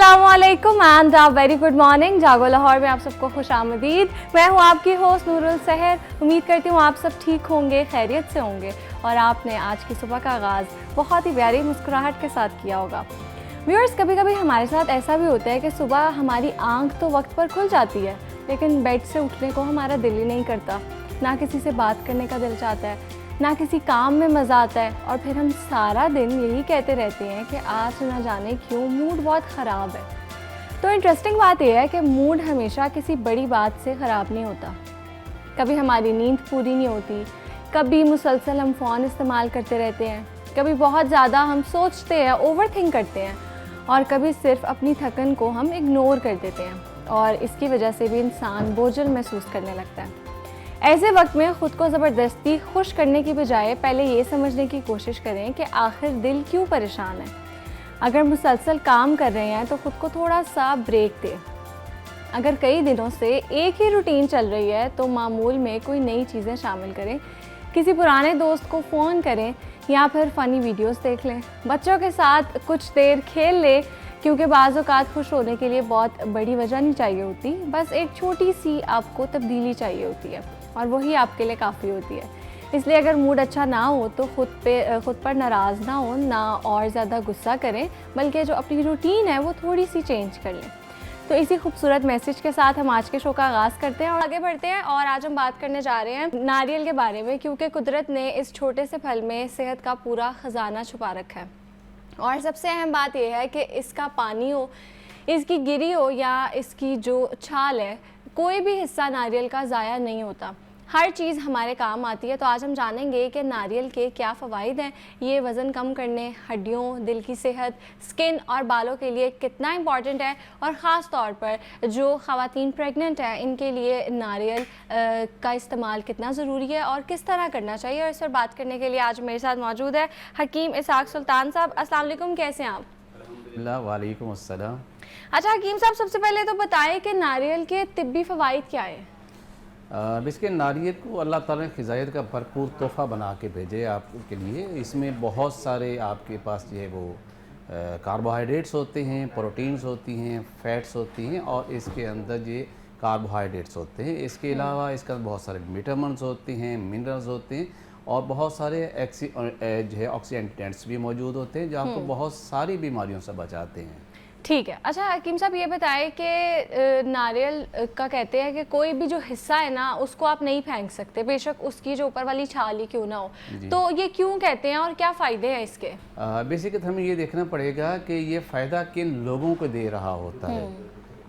अस्सलामुअलैकुम and very good morning. जागो लाहौर में आप सबको खुश आमदीद। मैं हूँ आपकी होस्ट नूरुल सहर। उम्मीद करती हूँ आप सब ठीक होंगे, खैरियत से होंगे और आपने आज की सुबह का आगाज़ बहुत ही प्यारी मुस्कुराहट के साथ किया होगा। व्यूअर्स, कभी कभी हमारे साथ ऐसा भी होता है कि सुबह हमारी आंख तो वक्त पर खुल जाती है, लेकिन बेड से उठने को हमारा दिल ही नहीं करता, ना किसी से बात करने का दिल चाहता है, ना किसी काम में मज़ा आता है, और फिर हम सारा दिन यही कहते रहते हैं कि आज ना जाने क्यों मूड बहुत ख़राब है। तो इंटरेस्टिंग बात यह है कि मूड हमेशा किसी बड़ी बात से ख़राब नहीं होता। कभी हमारी नींद पूरी नहीं होती, कभी मुसलसल हम फ़ोन इस्तेमाल करते रहते हैं, कभी बहुत ज़्यादा हम सोचते हैं, ओवर थिंक करते हैं, और कभी सिर्फ अपनी थकन को हम इग्नोर कर देते हैं और इसकी वजह से भी इंसान बोझिल महसूस करने लगता है। ऐसे वक्त में ख़ुद को ज़बरदस्ती खुश करने की बजाय पहले ये समझने की कोशिश करें कि आखिर दिल क्यों परेशान है। अगर मुसलसल काम कर रहे हैं तो ख़ुद को थोड़ा सा ब्रेक दें। अगर कई दिनों से एक ही रूटीन चल रही है तो मामूल में कोई नई चीज़ें शामिल करें, किसी पुराने दोस्त को फ़ोन करें या फिर फ़नी वीडियोस देख लें। बच्चों के साथ कुछ देर खेल लें, क्योंकि बाज़ औक़ात खुश होने के लिए बहुत बड़ी वजह नहीं चाहिए होती, बस एक छोटी सी आपको तब्दीली चाहिए होती है और वही आपके लिए काफ़ी होती है। इसलिए अगर मूड अच्छा ना हो तो ख़ुद पर नाराज़ ना हो, ना और ज़्यादा गुस्सा करें, बल्कि जो अपनी रूटीन है वो थोड़ी सी चेंज कर लें। तो इसी खूबसूरत मैसेज के साथ हम आज के शो का आगाज़ करते हैं और आगे बढ़ते हैं। और आज हम बात करने जा रहे हैं नारियल के बारे में, क्योंकि कुदरत ने इस छोटे से फल में सेहत का पूरा ख़जाना छुपा रखा है। और सबसे अहम बात यह है कि इसका पानी हो, इसकी गिरी हो या इसकी जो छाल है, कोई भी हिस्सा नारियल का ज़ाया नहीं होता। हर चीज़ हमारे काम आती है। तो आज हम जानेंगे कि नारियल के क्या फ़वाइद हैं, ये वज़न कम करने, हड्डियों, दिल की सेहत, स्किन और बालों के लिए कितना इम्पॉर्टेंट है, और ख़ास तौर पर जो ख़वातीन प्रेग्नेंट हैं इनके लिए नारियल का इस्तेमाल कितना ज़रूरी है और किस तरह करना चाहिए। और इस पर बात करने के लिए आज मेरे साथ मौजूद है हकीम इसहाक सुल्तान साहब। अस्सलाम वालेकुम, कैसे हैं आप? वालेकुम अस्सलाम। अच्छा हकीम साहब, सबसे पहले तो बताएं कि नारियल के तिब्बी फ़वाइद क्या है? इसके नारियल को अल्लाह ताला ने ग़िज़ायत का भरपूर तोहफ़ा बना के भेजे आपके लिए। इसमें बहुत सारे आपके पास जो है वो कार्बोहाइड्रेट्स होते हैं, प्रोटीन्स होती हैं, फ़ैट्स होती हैं, और इसके अंदर ये कार्बोहाइड्रेट्स होते हैं। इसके अलावा इसके अंदर बहुत सारे विटामिन्स होते हैं, मिनरल्स होते हैं, और बहुत सारे जो है ऑक्सीडेंट्स भी मौजूद होते हैं जो आपको बहुत सारी बीमारियों से बचाते हैं। ठीक है। अच्छा हकीम साहब, ये बताएं कि नारियल का कहते हैं कि कोई भी जो हिस्सा है ना उसको आप नहीं फेंक सकते, बेशक उसकी जो ऊपर वाली छाल ही क्यों ना हो। तो ये क्यों कहते हैं और क्या फ़ायदे हैं इसके? बेसिकली हमें ये देखना पड़ेगा कि ये फ़ायदा किन लोगों को दे रहा होता है।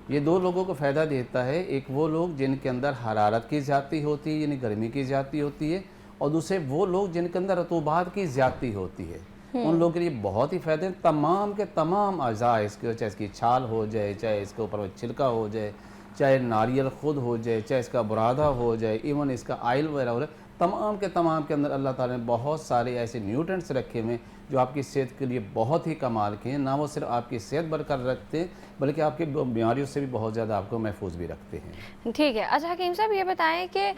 ये दो लोगों को फ़ायदा देता है। एक वो लोग जिनके अंदर हरारत की ज़्यादती होती है, यानी गर्मी की ज़्यादती होती है, और दूसरे वो लोग जिनके अंदर रतूबात की ज़्यादती होती है। उन लोगों के लिए बहुत ही फ़ायदे। तमाम के तमाम अज़ा इसके, चाहे इसकी छाल हो जाए, चाहे इसके ऊपर छिलका हो जाए, चाहे नारियल ख़ुद हो जाए, चाहे इसका बुरादा हो जाए, इवन इसका आयल वगैरह हो जाए, तमाम के अंदर अल्लाह ताला ने बहुत सारे ऐसे न्यूट्रिएंट्स रखे हुए हैं जो आपकी सेहत के लिए बहुत ही कमाल के हैं। ना वो सिर्फ आपकी सेहत बरकरार रखते हैं, बल्कि आपकी बीमारियों से भी बहुत ज़्यादा आपको महफूज भी रखते हैं। ठीक है। अच्छा हकीम साहब, ये बताएं कि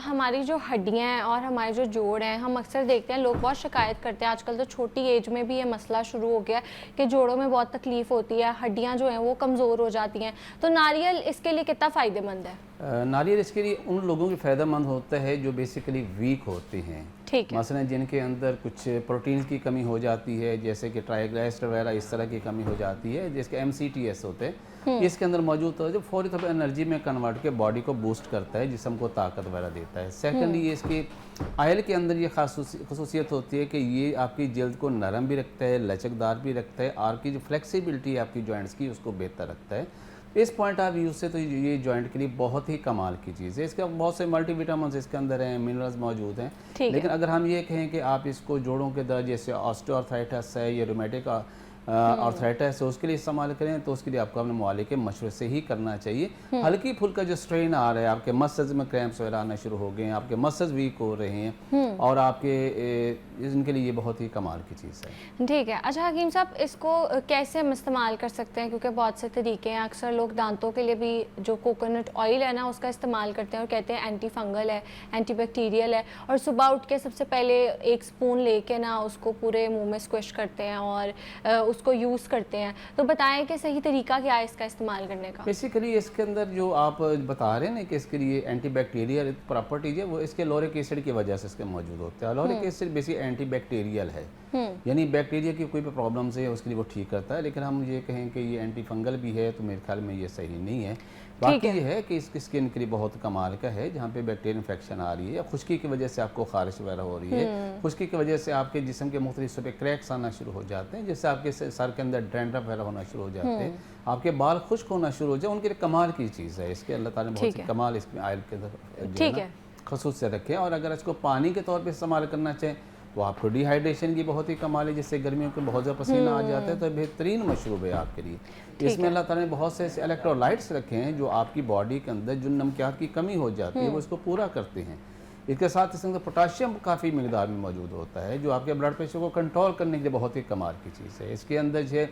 हमारी जो हड्डियां हैं और हमारे जो जोड़ हैं, हम अक्सर देखते हैं लोग बहुत शिकायत करते हैं, आजकल तो छोटी एज में भी ये मसला शुरू हो गया कि जोड़ों में बहुत तकलीफ़ होती है, हड्डियाँ जो हैं वो कमज़ोर हो जाती हैं। तो नारियल इसके लिए कितना फ़ायदेमंद है? नारियल इसके लिए उन लोगों के फ़ायदेमंद होता है जो बेसिकली वीक होते हैं। ठीक है। मसलन जिनके अंदर कुछ प्रोटीन की कमी हो जाती है, जैसे कि ट्राइग्लिसराइड वगैरह इस तरह की कमी हो जाती है, जिसके MCTS होते हैं, इसके अंदर मौजूद होता है, जो फौरी तौर पर एनर्जी में कन्वर्ट के बॉडी को बूस्ट करता है, जिस्म को ताकत वगैरह देता है। सेकेंडली ये इसकी आयल के अंदर ये खसूसियत होती है कि ये आपकी जल्द को नरम भी रखता है, लचकदार भी रखता है, आपकी जो फ्लेक्सिबिलिटी है आपकी जॉइंट्स की उसको बेहतर रखता है। इस पॉइंट ऑफ व्यू से तो ये जॉइंट के लिए बहुत ही कमाल की चीज़ है। इसके बहुत से मल्टीविटामिन्स इसके अंदर हैं, मिनरल्स मौजूद हैं। लेकिन अगर हम ये कहें कि आप इसको जोड़ों के दर्द जैसे ऑस्टियोआर्थराइटिस है या रूमेटिक आर्थराइटिस है उसके लिए इस्तेमाल करें, तो उसके लिए आपको अपने मुआलिज के मशवरे से ही करना चाहिए। हल्की फुल्का जो स्ट्रेन आ रहा है, आपके मसल्स में क्रैम्प्स वगैरह आना शुरू हो गए हैं, आपके मसल्स वीक हो रहे हैं, और आपके इनके लिए ये बहुत ही कमाल की चीज़ है। ठीक है। अच्छा हकीम साहब, इसको कैसे हम इस्तेमाल कर सकते हैं, क्योंकि बहुत से तरीके हैं। अक्सर लोग दांतों के लिए भी जो कोकोनट ऑयल है ना उसका इस्तेमाल करते हैं और कहते हैं एंटी फंगल है, एंटी बैक्टीरियल है, और सुबह उठ के सबसे पहले 1 स्पून लेके ना उसको पूरे मुंह में स्क्विश करते हैं और उसको यूज़ करते हैं, तो बताएं कि सही तरीका क्या है इसका इस्तेमाल करने का। बेसिकली इसके अंदर जो आप बता रहे हैं ना कि इसके लिए एंटीबैक्टीरियल प्रॉपर्टीज है, वो इसके लॉरिक एसिड की वजह से इसके मौजूद होते हैं। लॉरिक एसिड बेसिकली एंटीबैक्टीरियल है, यानी बैक्टीरिया की कोई भी प्रॉब्लम्स है उसके लिए वो ठीक करता है। लेकिन हम ये कहें कि ये एंटी फंगल भी है तो मेरे ख्याल में ये सही नहीं है। बाकी ये है कि इसकी स्किन के लिए बहुत कमाल का है, जहाँ पे बैक्टीरियल इन्फेक्शन आ रही है या खुश्की की वजह से आपको खारिश वगैरह हो रही है, खुश्की की वजह से आपके जिस्म के मुख्तलिफ हिस्सों पे क्रैक्स आना शुरू हो जाते हैं, जिससे आपके सर के अंदर डैंड्रफ वगैरह होना शुरू हो जाते हैं, आपके बाल खुश्क होना शुरू हो जाए, उनके लिए कमाल की चीज़ है। इसके अल्लाह ताला ने बहुत सी कमाल इसमें आयल के अंदर खसूस से रखे। और अगर इसको पानी के तौर पर इस्तेमाल करना चाहें तो आपको डिहाइड्रेशन की बहुत ही कमाल है, जिससे गर्मियों को बहुत ज़्यादा पसीना आ जाता है, तो बेहतरीन मशरूब है आपके लिए। इसमें अल्लाह ताला ने बहुत से ऐसे इलेक्ट्रोलाइट्स रखे हैं जो आपकी बॉडी के अंदर जो नमकियात की कमी हो जाती है वो इसको पूरा करते हैं। इसके साथ इसके अंदर पोटाशियम काफ़ी मिकदार में मौजूद होता है, जो आपके ब्लड प्रेशर को कंट्रोल करने के लिए बहुत ही कमाल की चीज़ है। इसके अंदर जो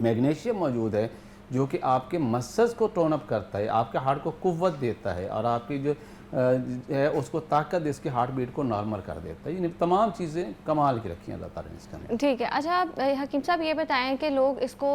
मैग्नीशियम मौजूद है जो कि आपके मसल्स को टोन अप करता है, आपके हार्ट को कुव्वत देता है और आपकी जो है उसको ताकत इसके हार्ट बीट को नॉर्मल कर देता है। ये तमाम चीज़ें कमाल की रखी हैं अल्लाह ताला ने इसके अंदर। ठीक है। अच्छा हकीम साहब ये बताएं कि लोग इसको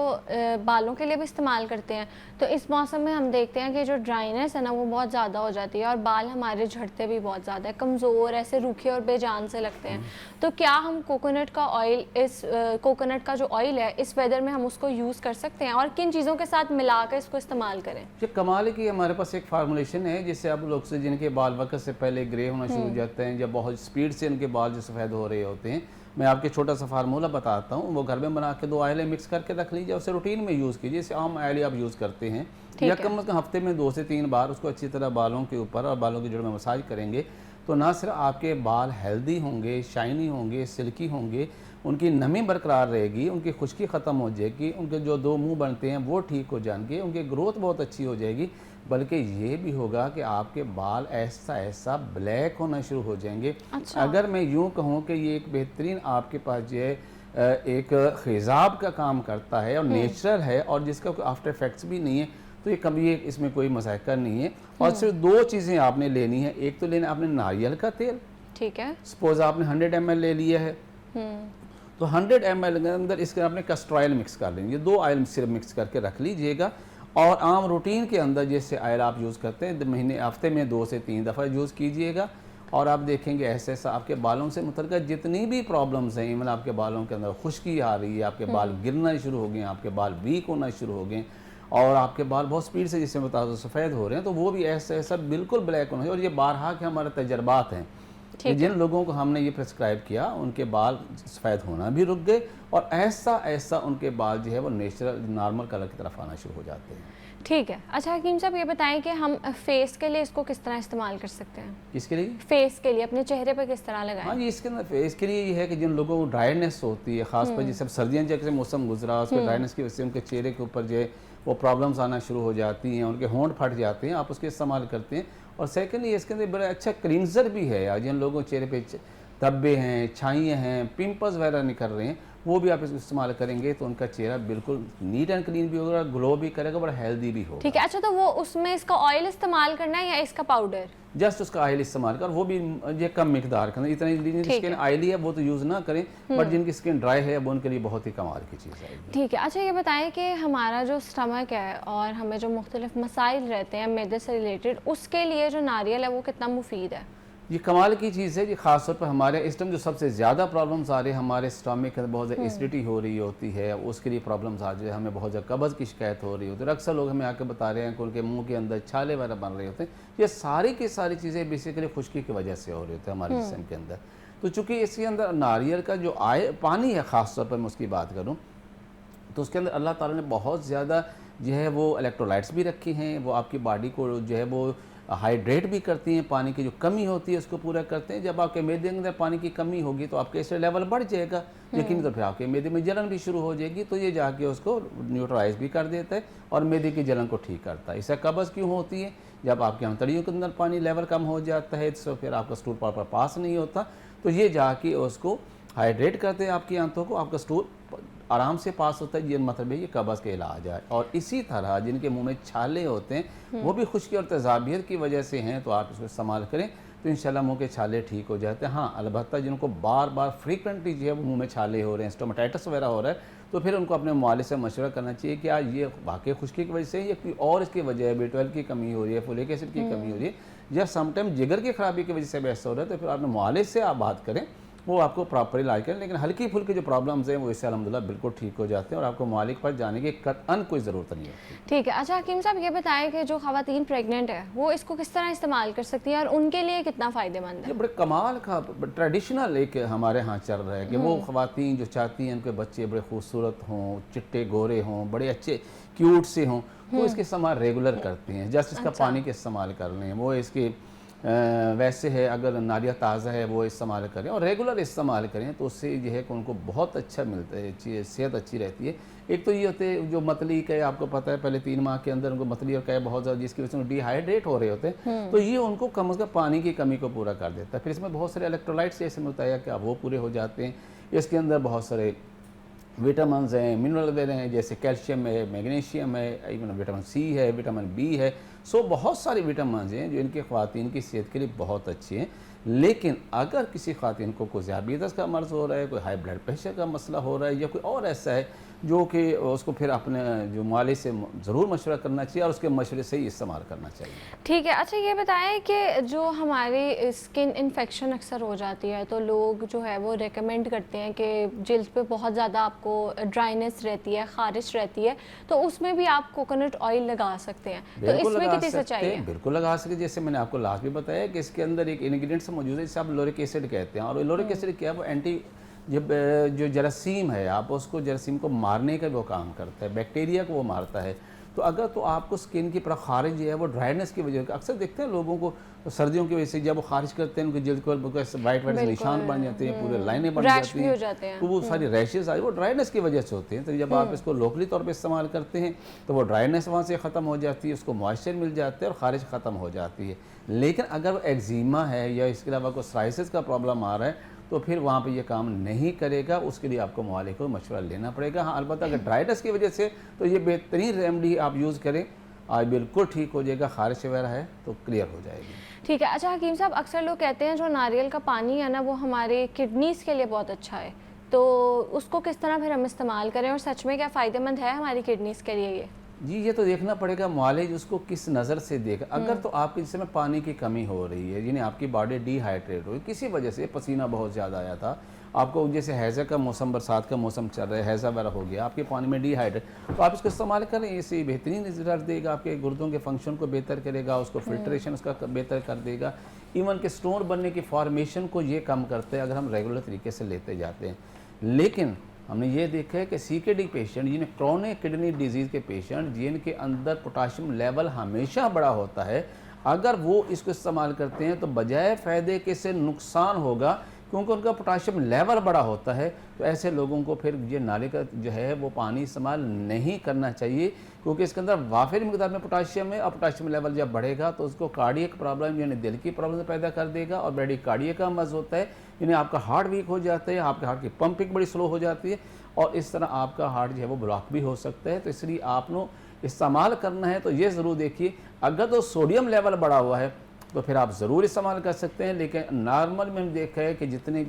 बालों के लिए भी इस्तेमाल करते हैं, तो इस मौसम में हम देखते हैं कि जो ड्राइनेस है ना वो बहुत ज़्यादा हो जाती है और बाल हमारे झड़ते भी बहुत ज़्यादा है, कमज़ोर ऐसे रूखे और बेजान से लगते हैं। तो क्या हम कोकोनट का ऑयल, इस कोकोनट का जो ऑयल है इस वेदर में हम उसको यूज़ कर सकते हैं और किन चीज़ों के साथ मिलाकर इसको इस्तेमाल करें? ये कमाल है कि हमारे पास एक फार्मूलेशन है जिससे आप लोग से जिनके बाल वक्त से पहले ग्रे होना शुरू हो जाते हैं, जब बहुत स्पीड से उनके बाल जो सफ़ेद हो रहे होते हैं, मैं आपके छोटा सा फार्मूला बताता हूँ, वो घर में बना के 2 आयलें मिक्स करके रख लीजिए, उसे रूटीन में यूज़ कीजिए। जैसे आम आयलें आप यूज़ करते हैं या कम से कम हफ्ते में 2 से 3 बार उसको अच्छी तरह बालों के ऊपर और बालों की जड़ में मसाज करेंगे, तो ना सिर्फ आपके बाल हेल्दी होंगे, शाइनी होंगे, सिल्की होंगे, उनकी नमी बरकरार रहेगी, उनकी खुश्की ख़त्म हो जाएगी, उनके जो 2 मुंह बनते हैं वो ठीक हो जाएंगे, उनकी ग्रोथ बहुत अच्छी हो जाएगी, बल्कि ये भी होगा कि आपके बाल ऐसा ऐसा ब्लैक होना शुरू हो जाएंगे। अच्छा। अगर मैं यूँ कहूँ कि ये एक बेहतरीन आपके पास जो है एक खिजाब का काम करता है और नेचुरल है और जिसका कोई आफ्टर इफेक्ट्स भी नहीं है, तो ये कभी इसमें कोई मसाइका नहीं है। और सिर्फ 2 चीज़ें आपने लेनी है, एक तो लेना आपने नारियल का तेल, ठीक है, सपोज आपने 100 ml ले लिया है, तो 100 ml के अंदर इसके आपने कस्टर ऑयल मिक्स कर लेंगे, 2 ऑयल सिर्फ मिक्स करके रख लीजिएगा। और आम रूटीन के अंदर जैसे ऑयल आप यूज़ करते हैं महीने हफ्ते में 2 से 3 दफ़ा यूज़ कीजिएगा और आप देखेंगे ऐसे ऐसा आपके बालों से मुतल्लिक़ जितनी भी प्रॉब्लम्स हैं, इवन आपके बालों के अंदर खुश्की आ रही है, आपके बाल गिरना शुरू हो गए, आपके बाल वीक होना शुरू हो गए और आपके बाल बहुत स्पीड से जिससे बता दो सफ़ेद हो रहे हैं, तो वो भी ऐसा ऐसा बिल्कुल ब्लैक होना चाहिए। और ये बारहा के हमारे तजर्बात हैं कि जिन लोगों को हमने ये प्रिस्क्राइब किया उनके बाल सफ़ेद होना भी रुक गए और ऐसा ऐसा उनके बाल जो है वो नेचुरल नॉर्मल कलर की तरफ आना शुरू हो जाते हैं। ठीक है। अच्छा हकीम साहब ये बताएं कि हम फेस के लिए इसको किस तरह इस्तेमाल कर सकते हैं? किसके लिए? फेस के लिए, अपने चेहरे पर किस तरह लगाएं? हाँ जी, इसके अंदर फेस के लिए ये है कि जिन लोगों को ड्राइनेस होती है, खासकर जैसे सर्दियाँ जैसे मौसम गुजरा उसके ड्राइनेस की वजह से उनके चेहरे के ऊपर जो है वो प्रॉब्लम्स आना शुरू हो जाती हैं, उनके होंठ फट जाते हैं, आप उसके इस्तेमाल करते हैं। और सेकेंडली इसके अंदर बड़ा अच्छा क्लींजर भी है यार, जिन लोगों के चेहरे पे धब्बे हैं, छाइयाँ हैं, पिंपल्स वगैरह निकल रहे हैं, वो भी आप इसको इस्तेमाल करेंगे तो उनका चेहरा बिल्कुल नीट एंड क्लीन भी होगा, ग्लो भी करेगा, बड़ा हेल्दी भी होगा। ठीक है। अच्छा तो वो उसमें इसका ऑयल इस्तेमाल करना है या इसका पाउडर? जस्ट उसका ऑयल इस्तेमाल कर, वो भी ये कम मिकदार का, इतनी जिनकी स्किन ऑयली है वो तो यूज़ ना करें, बट जिनकी स्किन ड्राई है वो उनके लिए बहुत ही कमाल की चीज़ है। ठीक है। अच्छा ये बताएं कि हमारा जो स्टमक है और हमें जो मुख्तलिफ मसाइल रहते हैं मैदे से रिलेटेड, उसके लिए जो नारियल है वो कितना मुफीद है? ये कमाल की चीज़ है। ये ख़ास तौर पर हमारे इस टाइम जो सबसे ज़्यादा प्रॉब्लम्स आ रही है, हमारे स्टमक के अंदर बहुत ज़्यादा एसिडिटी हो रही होती है, उसके लिए प्रॉब्लम्स आ जाए, हमें बहुत ज़्यादा कब्ज़ की शिकायत हो रही होती है, अक्सर लोग हमें आकर बता रहे हैं कि उनके मुंह के अंदर छाले वगैरह बन रहे होते हैं। ये सारी की सारी चीज़ें बेसिकली खुश्की की वजह से हो रही होती है हमारे जिस्म के अंदर। तो चूँकि इसके अंदर नारियल का जो पानी है, ख़ास तौर पर मैं उसकी बात करूँ तो उसके अंदर अल्लाह ताला ने बहुत ज़्यादा जो है वो इलेक्ट्रोलाइट्स भी रखी हैं, वो आपकी बॉडी को जो है वो हाइड्रेट भी करती हैं, पानी की जो कमी होती है उसको पूरा करते हैं। जब आपके मैदे के अंदर पानी की कमी होगी तो आपके एसिड लेवल बढ़ जाएगा, लेकिन तो फिर आपके मैदे में जलन भी शुरू हो जाएगी, तो ये जाके उसको न्यूट्रलाइज भी कर देता है और मैदे की जलन को ठीक करता है। इससे कब्ज़ क्यों होती है? जब आपके आंतड़ियों के अंदर पानी लेवल कम हो जाता है तो फिर आपका स्टूल प्रॉपर पास नहीं होता, तो ये जाके उसको हाइड्रेट करते हैं आपकी आंतों को, आपका स्टूल आराम से पास होता है। ये मतलब है ये कब्ज़ के इलाज है। और इसी तरह जिनके मुंह में छाले होते हैं वो भी खुश्की और तेज़ाबियत की वजह से हैं, तो आप इसको इस्तेमाल करें तो इंशाल्लाह मुंह के छाले ठीक हो जाते हैं। हाँ, अलबत्ता जिनको बार बार फ्रीक्वेंटली जो है वो मुंह में छाले हो रहे हैं, स्टोमेटाइटिस वगैरह हो रहा है, तो फिर उनको अपने मालिक से मशवरा करना चाहिए कि आज ये वाकई खुश्की की वजह से या कोई और इसकी वजह है, B12 की कमी हो रही है, फोलिक एसिड की कमी हो रही है, या समटाइम जिगर की खराबी की वजह से ऐसा हो रहा है, तो फिर अपने मालिक से आप बात करें, वो आपको प्रॉपर इलाज करें। लेकिन हल्की फुल्की जो प्रॉब्लम्स हैं वो इससे अल्हम्दुलिल्लाह बिल्कुल ठीक हो जाते हैं और आपको मालिक पर जाने की कतअन कोई ज़रूरत नहीं होती। ठीक है। अच्छा हकीम साहब, ये बताएं कि जो ख़वातीन प्रेग्नेंट है वो इसको किस तरह इस्तेमाल कर सकती हैं और उनके लिए कितना फ़ायदेमंद है? ये बड़े कमाल का ट्रेडिशनल एक हमारे यहाँ चल रहा है कि वो ख़वातीन जो चाहती हैं उनके बच्चे बड़े खूबसूरत हों, चिट्टे गोरे हों, बड़े अच्छे क्यूट से हों, वो इसके इस्तेमाल रेगुलर करती हैं। जस्ट इसका पानी के इस्तेमाल कर लें, वो इसके वैसे है अगर नारियल ताज़ा है वो इस्तेमाल करें और रेगुलर इस्तेमाल करें तो उससे जो है कि उनको बहुत अच्छा मिलता है, सेहत अच्छी रहती है। एक तो ये होते हैं जो मतली कै, आपको पता है पहले 3 माह के अंदर उनको मतली और कै बहुत ज़्यादा, जिसकी वजह से डिहाइड्रेट हो रहे होते हैं, तो ये उनको कम अज़ कम पानी की कमी को पूरा कर देता है। फिर इसमें बहुत सारे इलेक्ट्रोलाइट्स जैसे मैं बताया कि वो पूरे हो जाते हैं। इसके अंदर बहुत सारे विटामिन हैं, मिनरल दे रहे हैं, जैसे कैल्शियम है, मैग्नीशियम है, इवन विटामिन सी है, विटामिन बी है। सो बहुत सारे विटामिन हैं जो इनके ख़वातीन की सेहत के लिए बहुत अच्छे हैं। लेकिन अगर किसी ख़वातीन को कोई ज़ियाबीतस का मर्ज़ हो रहा है, कोई हाई ब्लड प्रेशर का मसला हो रहा है या कोई और ऐसा है जो कि उसको फिर अपने जो मालिक से ज़रूर मशवरा करना चाहिए और उसके मशवरे से ही इस्तेमाल करना चाहिए। ठीक है। अच्छा ये बताएं कि जो हमारी स्किन इन्फेक्शन अक्सर हो जाती है तो लोग जो है वो रेकमेंड करते हैं कि जिल्द पे बहुत ज़्यादा आपको ड्राइनेस रहती है, ख़ारिश रहती है, तो उसमें भी आप कोकोनट ऑयल लगा सकते हैं, तो इसमें कितनी सच्चाई है? बिल्कुल लगा सकते। जैसे मैंने आपको लास्ट भी बताया कि इसके अंदर एक इंग्रेडिएंट्स मौजूद है जिसे आप लोरिक एसिड कहते हैं, और लोरिक एसिड क्या है, वो एंटी जब जो जरासीम है आप उसको जरासीम को मारने का वो काम करता है, बैक्टीरिया को वो मारता है। तो अगर तो आपको स्किन की पूरा खारिज है वो ड्राइनेस की वजह से, अक्सर देखते हैं लोगों को सर्दियों की वजह से जब वो खारिज करते हैं उनकी जल्द पर वाइट वाइट निशान बन जाते हैं, पूरे लाइनें बन जाती हैं, तो वो सारी रैशेज आई वो ड्राइनेस की वजह से होते हैं। तो जब आप इसको लोकली तौर पे इस्तेमाल करते हैं तो वो ड्राइनेस वहाँ से ख़त्म हो जाती है, उसको मॉइस्चर मिल जाता है और खारिज ख़त्म हो जाती है। लेकिन अगर एक्जिमा है या इसके अलावा कोई सोराइसिस का प्रॉब्लम आ रहा है तो फिर वहाँ पे ये काम नहीं करेगा, उसके लिए आपको मालिक को मशवरा लेना पड़ेगा। हाँ, अलबत्ता अगर ड्राइनेस की वजह से तो ये बेहतरीन रेमडी आप यूज़ करें, आज बिल्कुल ठीक हो जाएगा। खारिश वगैरह है तो क्लियर हो जाएगी। ठीक है। अच्छा हकीम साहब, अक्सर लोग कहते हैं जो नारियल का पानी है ना वो हमारे किडनीज़ के लिए बहुत अच्छा है, तो उसको किस तरह फिर हम इस्तेमाल करें और सच में क्या फ़ायदेमंद है हमारी किडनीज़ के लिए ये? जी, ये तो देखना पड़ेगा मालिक उसको किस नज़र से देगा। अगर तो आपके जिसमें पानी की कमी हो रही है, यानी आपकी बॉडी डिहाइड्रेट हो किसी वजह से, पसीना बहुत ज़्यादा आया था, आपको जैसे हैज़ा का मौसम, बरसात का मौसम चल रहा है, हैज़ा वगैरह हो गया, आपके पानी में डिहाइड्रेट, तो आप इसको इस्तेमाल करें, इससे बेहतरीन रिजल्ट देगा, आपके गुर्दों के फंक्शन को बेहतर करेगा, उसको फिल्ट्रेशन उसका बेहतर कर देगा, इवन के स्टोन बनने की फॉर्मेशन को ये कम करते हैं अगर हम रेगुलर तरीके से लेते जाते हैं। लेकिन हमने ये देखा है कि CKD पेशेंट, जिन्हें क्रोनिक किडनी डिजीज़ के पेशेंट, जिनके अंदर पोटाशियम लेवल हमेशा बड़ा होता है, अगर वो इसको इस्तेमाल करते हैं तो बजाय फ़ायदे के से नुकसान होगा, क्योंकि उनका पोटाशियम लेवल बड़ा होता है। तो ऐसे लोगों को फिर ये नाले का जो है वो पानी इस्तेमाल नहीं करना चाहिए, क्योंकि इसके अंदर वाफिर मिकदार में पोटाशियम है, और पोटाशियम लेवल जब बढ़ेगा तो उसको कार्डियक प्रॉब्लम यानी दिल की प्रॉब्लम पैदा कर देगा, और ब्रेडी कार्डियक का मर्ज़ होता है, यानी आपका हार्ट वीक हो जाता है, आपके हार्ट की पंपिंग बड़ी स्लो हो जाती है, और इस तरह आपका हार्ट जो है वो ब्लॉक भी हो सकता है। तो इसलिए आपको इस्तेमाल करना है तो ये ज़रूर देखिए, अगर तो सोडियम लेवल बढ़ा हुआ है तो फिर आप ज़रूर इस्तेमाल कर सकते हैं। लेकिन नॉर्मल में हम देखा है कि जितने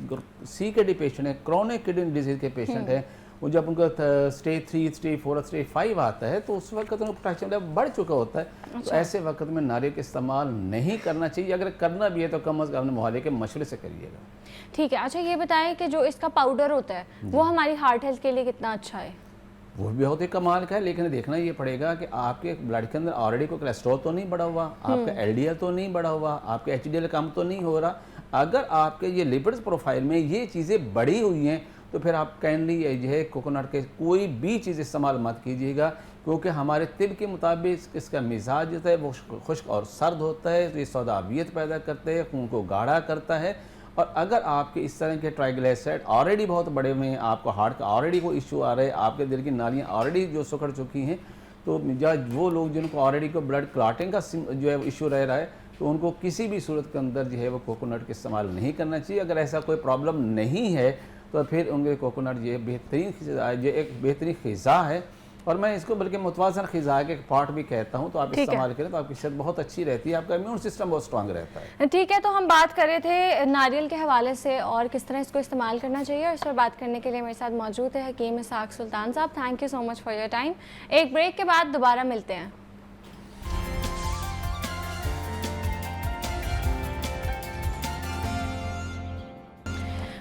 CKD पेशेंट हैं, क्रोनिक किडनी डिजीज़ के पेशेंट हैं, वो जब उनका स्टेज 3, स्टेज 4, स्टेज 5 आता है तो उस वक्त उनका पोटेशियम लेवल बढ़ चुका होता है। तो ऐसे वक्त में नारियल का इस्तेमाल नहीं करना चाहिए। अगर करना भी है तो कम अज़ कम अपने मोहल्ले के मशवरे से करिएगा। ठीक है। अच्छा ये बताएं कि जो इसका पाउडर होता है वो हमारी हार्ट हेल्थ के लिए कितना अच्छा है? वो भी बहुत ही कमाल का है, लेकिन देखना ये पड़ेगा कि आपके ब्लड के अंदर ऑलरेडी कोई कोलेस्ट्रॉल तो नहीं बढ़ा हुआ, आपका LDL तो नहीं बढ़ा हुआ, आपके HDL कम तो नहीं हो रहा। अगर आपके ये लिपिड्स प्रोफाइल में ये चीज़ें बढ़ी हुई हैं तो फिर आप काइंडली जो है कोकोनट के कोई भी चीज़ इस्तेमाल मत कीजिएगा, क्योंकि हमारे तिब के मुताबिक इसका मिजाज जो है वो खुश्क और सर्द होता है, तो ये सौदावियत पैदा करते हैं, खून को गाढ़ा करता है। और अगर आपके इस तरह के ट्राइग्लिसराइड ऑलरेडी बहुत बड़े हुए हैं, आपको हार्ट का ऑलरेडी कोई इशू आ रहा है, आपके दिल की नालियाँ ऑलरेडी जो सुखड़ चुकी हैं, तो वो लोग जिनको ऑलरेडी को ब्लड क्लॉटिंग का जो है इशू रह रहा है, तो उनको किसी भी सूरत के अंदर जो है वो कोकोनट का इस्तेमाल नहीं करना चाहिए। अगर ऐसा कोई प्रॉब्लम नहीं है तो फिर उनके कोकोनट ये बेहतरीन जो एक बेहतरीन ग़िज़ा है, और मैं इसको बल्कि मुतवाज़न ग़िज़ा के पार्ट भी कहता हूँ, तो आप इस्तेमाल करें तो आपकी सेहत बहुत अच्छी रहती है, आपका इम्यून सिस्टम बहुत स्ट्रांग रहता है। ठीक है, तो हम बात कर रहे थे नारियल के हवाले से और किस तरह इसको इस्तेमाल करना चाहिए, और इस पर बात करने के लिए मेरे साथ मौजूद है हकीम इसहाक सुल्तान साहब। Thank you so much for your time. एक ब्रेक के बाद दोबारा मिलते हैं।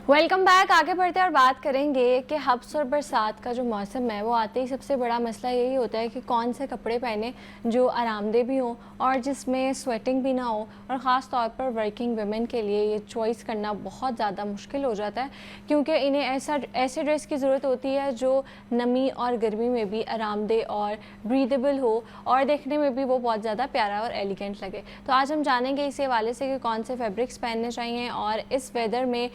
Welcome back. आगे बढ़ते हैं और बात करेंगे कि हब्स और बरसात का जो मौसम है वो आते ही सबसे बड़ा मसला यही होता है कि कौन से कपड़े पहने जो आरामदेह भी हों और जिसमें स्वेटिंग भी ना हो, और ख़ास तौर पर वर्किंग वुमेन के लिए ये चॉइस करना बहुत ज़्यादा मुश्किल हो जाता है, क्योंकि इन्हें ऐसे ड्रेस की ज़रूरत होती है जो नमी और गर्मी में भी आरामदेह और ब्रीदेबल हो और देखने में भी वो बहुत ज़्यादा प्यारा और एलिगेंट लगे। तो आज हम जानेंगे इसी हवाले से कि कौन से फैब्रिक्स पहनने चाहिए और इस वेदर में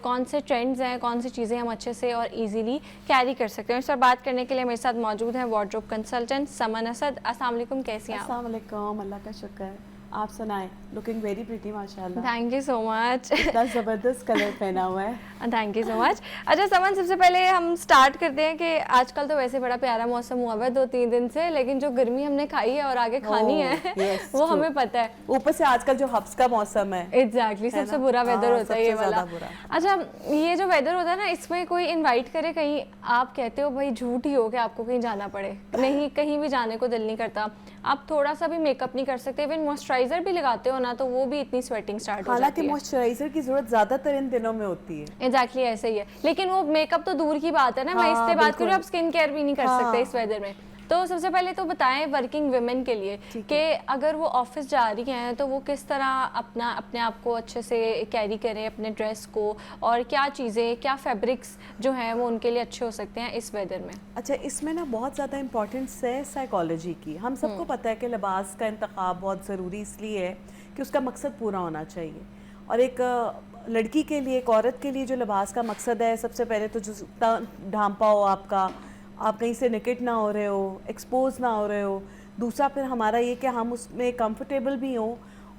कौन से ट्रेंड्स हैं, कौन सी चीज़ें हम अच्छे से और इजीली कैरी कर सकते हैं। इस पर बात करने के लिए मेरे साथ मौजूद हैं वार्डरोब कंसल्टेंट समन असद। अस्सलाम वालेकुम, कैसी हैं आप? अस्सलाम वालेकुम, अल्लाह का शुक्र। आप सुनाएं? लुकिंग वेरी प्रीटी माशाल्लाह। Thank you so much. इतना ज़बरदस्त कलर पहना हुआ है। Thank you so much. अच्छा समन, सबसे पहले हम स्टार्ट करते हैं कि आजकल तो वैसे बड़ा प्यारा मौसम हुआ हुआ है 2-3 दिन से, लेकिन जो गर्मी हमने खाई है और आगे खानी है yes, वो हमें पता है। ऊपर से आजकल जो हब्स का मौसम है, एग्जैक्टली सबसे बुरा वेदर होता है ये वाला। बुरा। अच्छा, ये जो वेदर होता है ना, इसमें कोई इनवाइट करे कहीं, आप कहते हो भाई झूठ ही हो कि आपको कहीं जाना पड़े, नहीं कहीं भी जाने को दिल नहीं करता, आप थोड़ा सा भी मेकअप नहीं कर सकते, इवन मॉइस्चराइजर भी लगाते हो ना तो वो भी इतनी स्वेटिंग स्टार्ट हो जाती है। हालांकि मॉइस्चराइजर की जरूरत ज्यादातर इन दिनों में होती है। एग्जैक्टली ऐसे ही है, लेकिन वो मेकअप तो दूर की बात है ना। मैं इससे बात करूँ, आप स्किन केयर भी नहीं कर सकते इस वेदर में। तो सबसे पहले तो बताएं वर्किंग वुमेन के लिए कि अगर वो ऑफिस जा रही हैं तो वो किस तरह अपने आप को अच्छे से कैरी करें, अपने ड्रेस को, और क्या चीज़ें, क्या फैब्रिक्स जो हैं वो उनके लिए अच्छे हो सकते हैं इस वेदर में। अच्छा, इसमें ना बहुत ज़्यादा इंपॉर्टेंस है साइकोलॉजी की। हम सबको पता है कि लिबास का इंतखाब बहुत ज़रूरी इसलिए है कि उसका मकसद पूरा होना चाहिए, और एक लड़की के लिए, एक औरत के लिए जो लिबास का मकसद है, सबसे पहले तो जो ढांपा हो आपका, आप कहीं से निकट ना हो रहे हो, एक्सपोज ना हो रहे हो। दूसरा फिर हमारा ये कि हम उसमें कंफर्टेबल भी हों,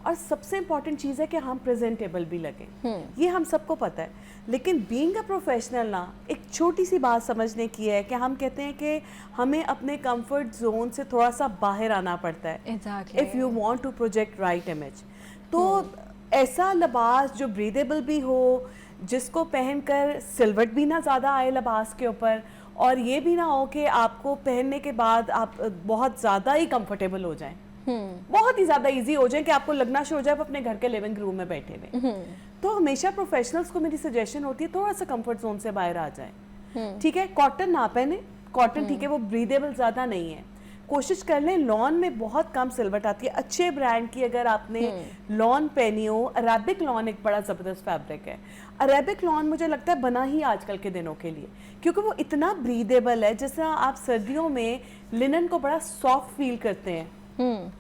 और सबसे इम्पॉर्टेंट चीज़ है कि हम प्रेजेंटेबल भी लगें। ये हम सबको पता है, लेकिन बीइंग अ प्रोफेशनल ना एक छोटी सी बात समझने की है कि हम कहते हैं कि हमें अपने कंफर्ट जोन से थोड़ा सा बाहर आना पड़ता है if you want to project right image. तो ऐसा लिबास जो ब्रीदेबल भी हो, जिसको पहनकर सिलवट भी ना ज़्यादा आए लिबास के ऊपर, और ये भी ना हो कि आपको पहनने के बाद आप बहुत ज़्यादा ही कंफर्टेबल हो जाएं, बहुत ही ज़्यादा इजी हो जाए कि आपको लगना शुरू हो जाए आप अपने घर के लिविंग रूम में बैठे हुए। तो हमेशा प्रोफेशनल्स को मेरी सजेशन होती है थोड़ा सा कंफर्ट जोन से बाहर आ जाए। ठीक है, कॉटन ना पहने, कॉटन ठीक है वो ब्रीदेबल ज़्यादा नहीं है। कोशिश कर लें, लॉन में बहुत कम सिलवट आती है। अच्छे ब्रांड की अगर आपने लॉन पहनी हो, अरेबिक लॉन एक बड़ा ज़बरदस्त फैब्रिक है। अरेबिक लॉन मुझे लगता है बना ही आजकल के दिनों के लिए, क्योंकि वो इतना ब्रीदेबल है। जिस तरह आप सर्दियों में लिनन को बड़ा सॉफ्ट फील करते हैं,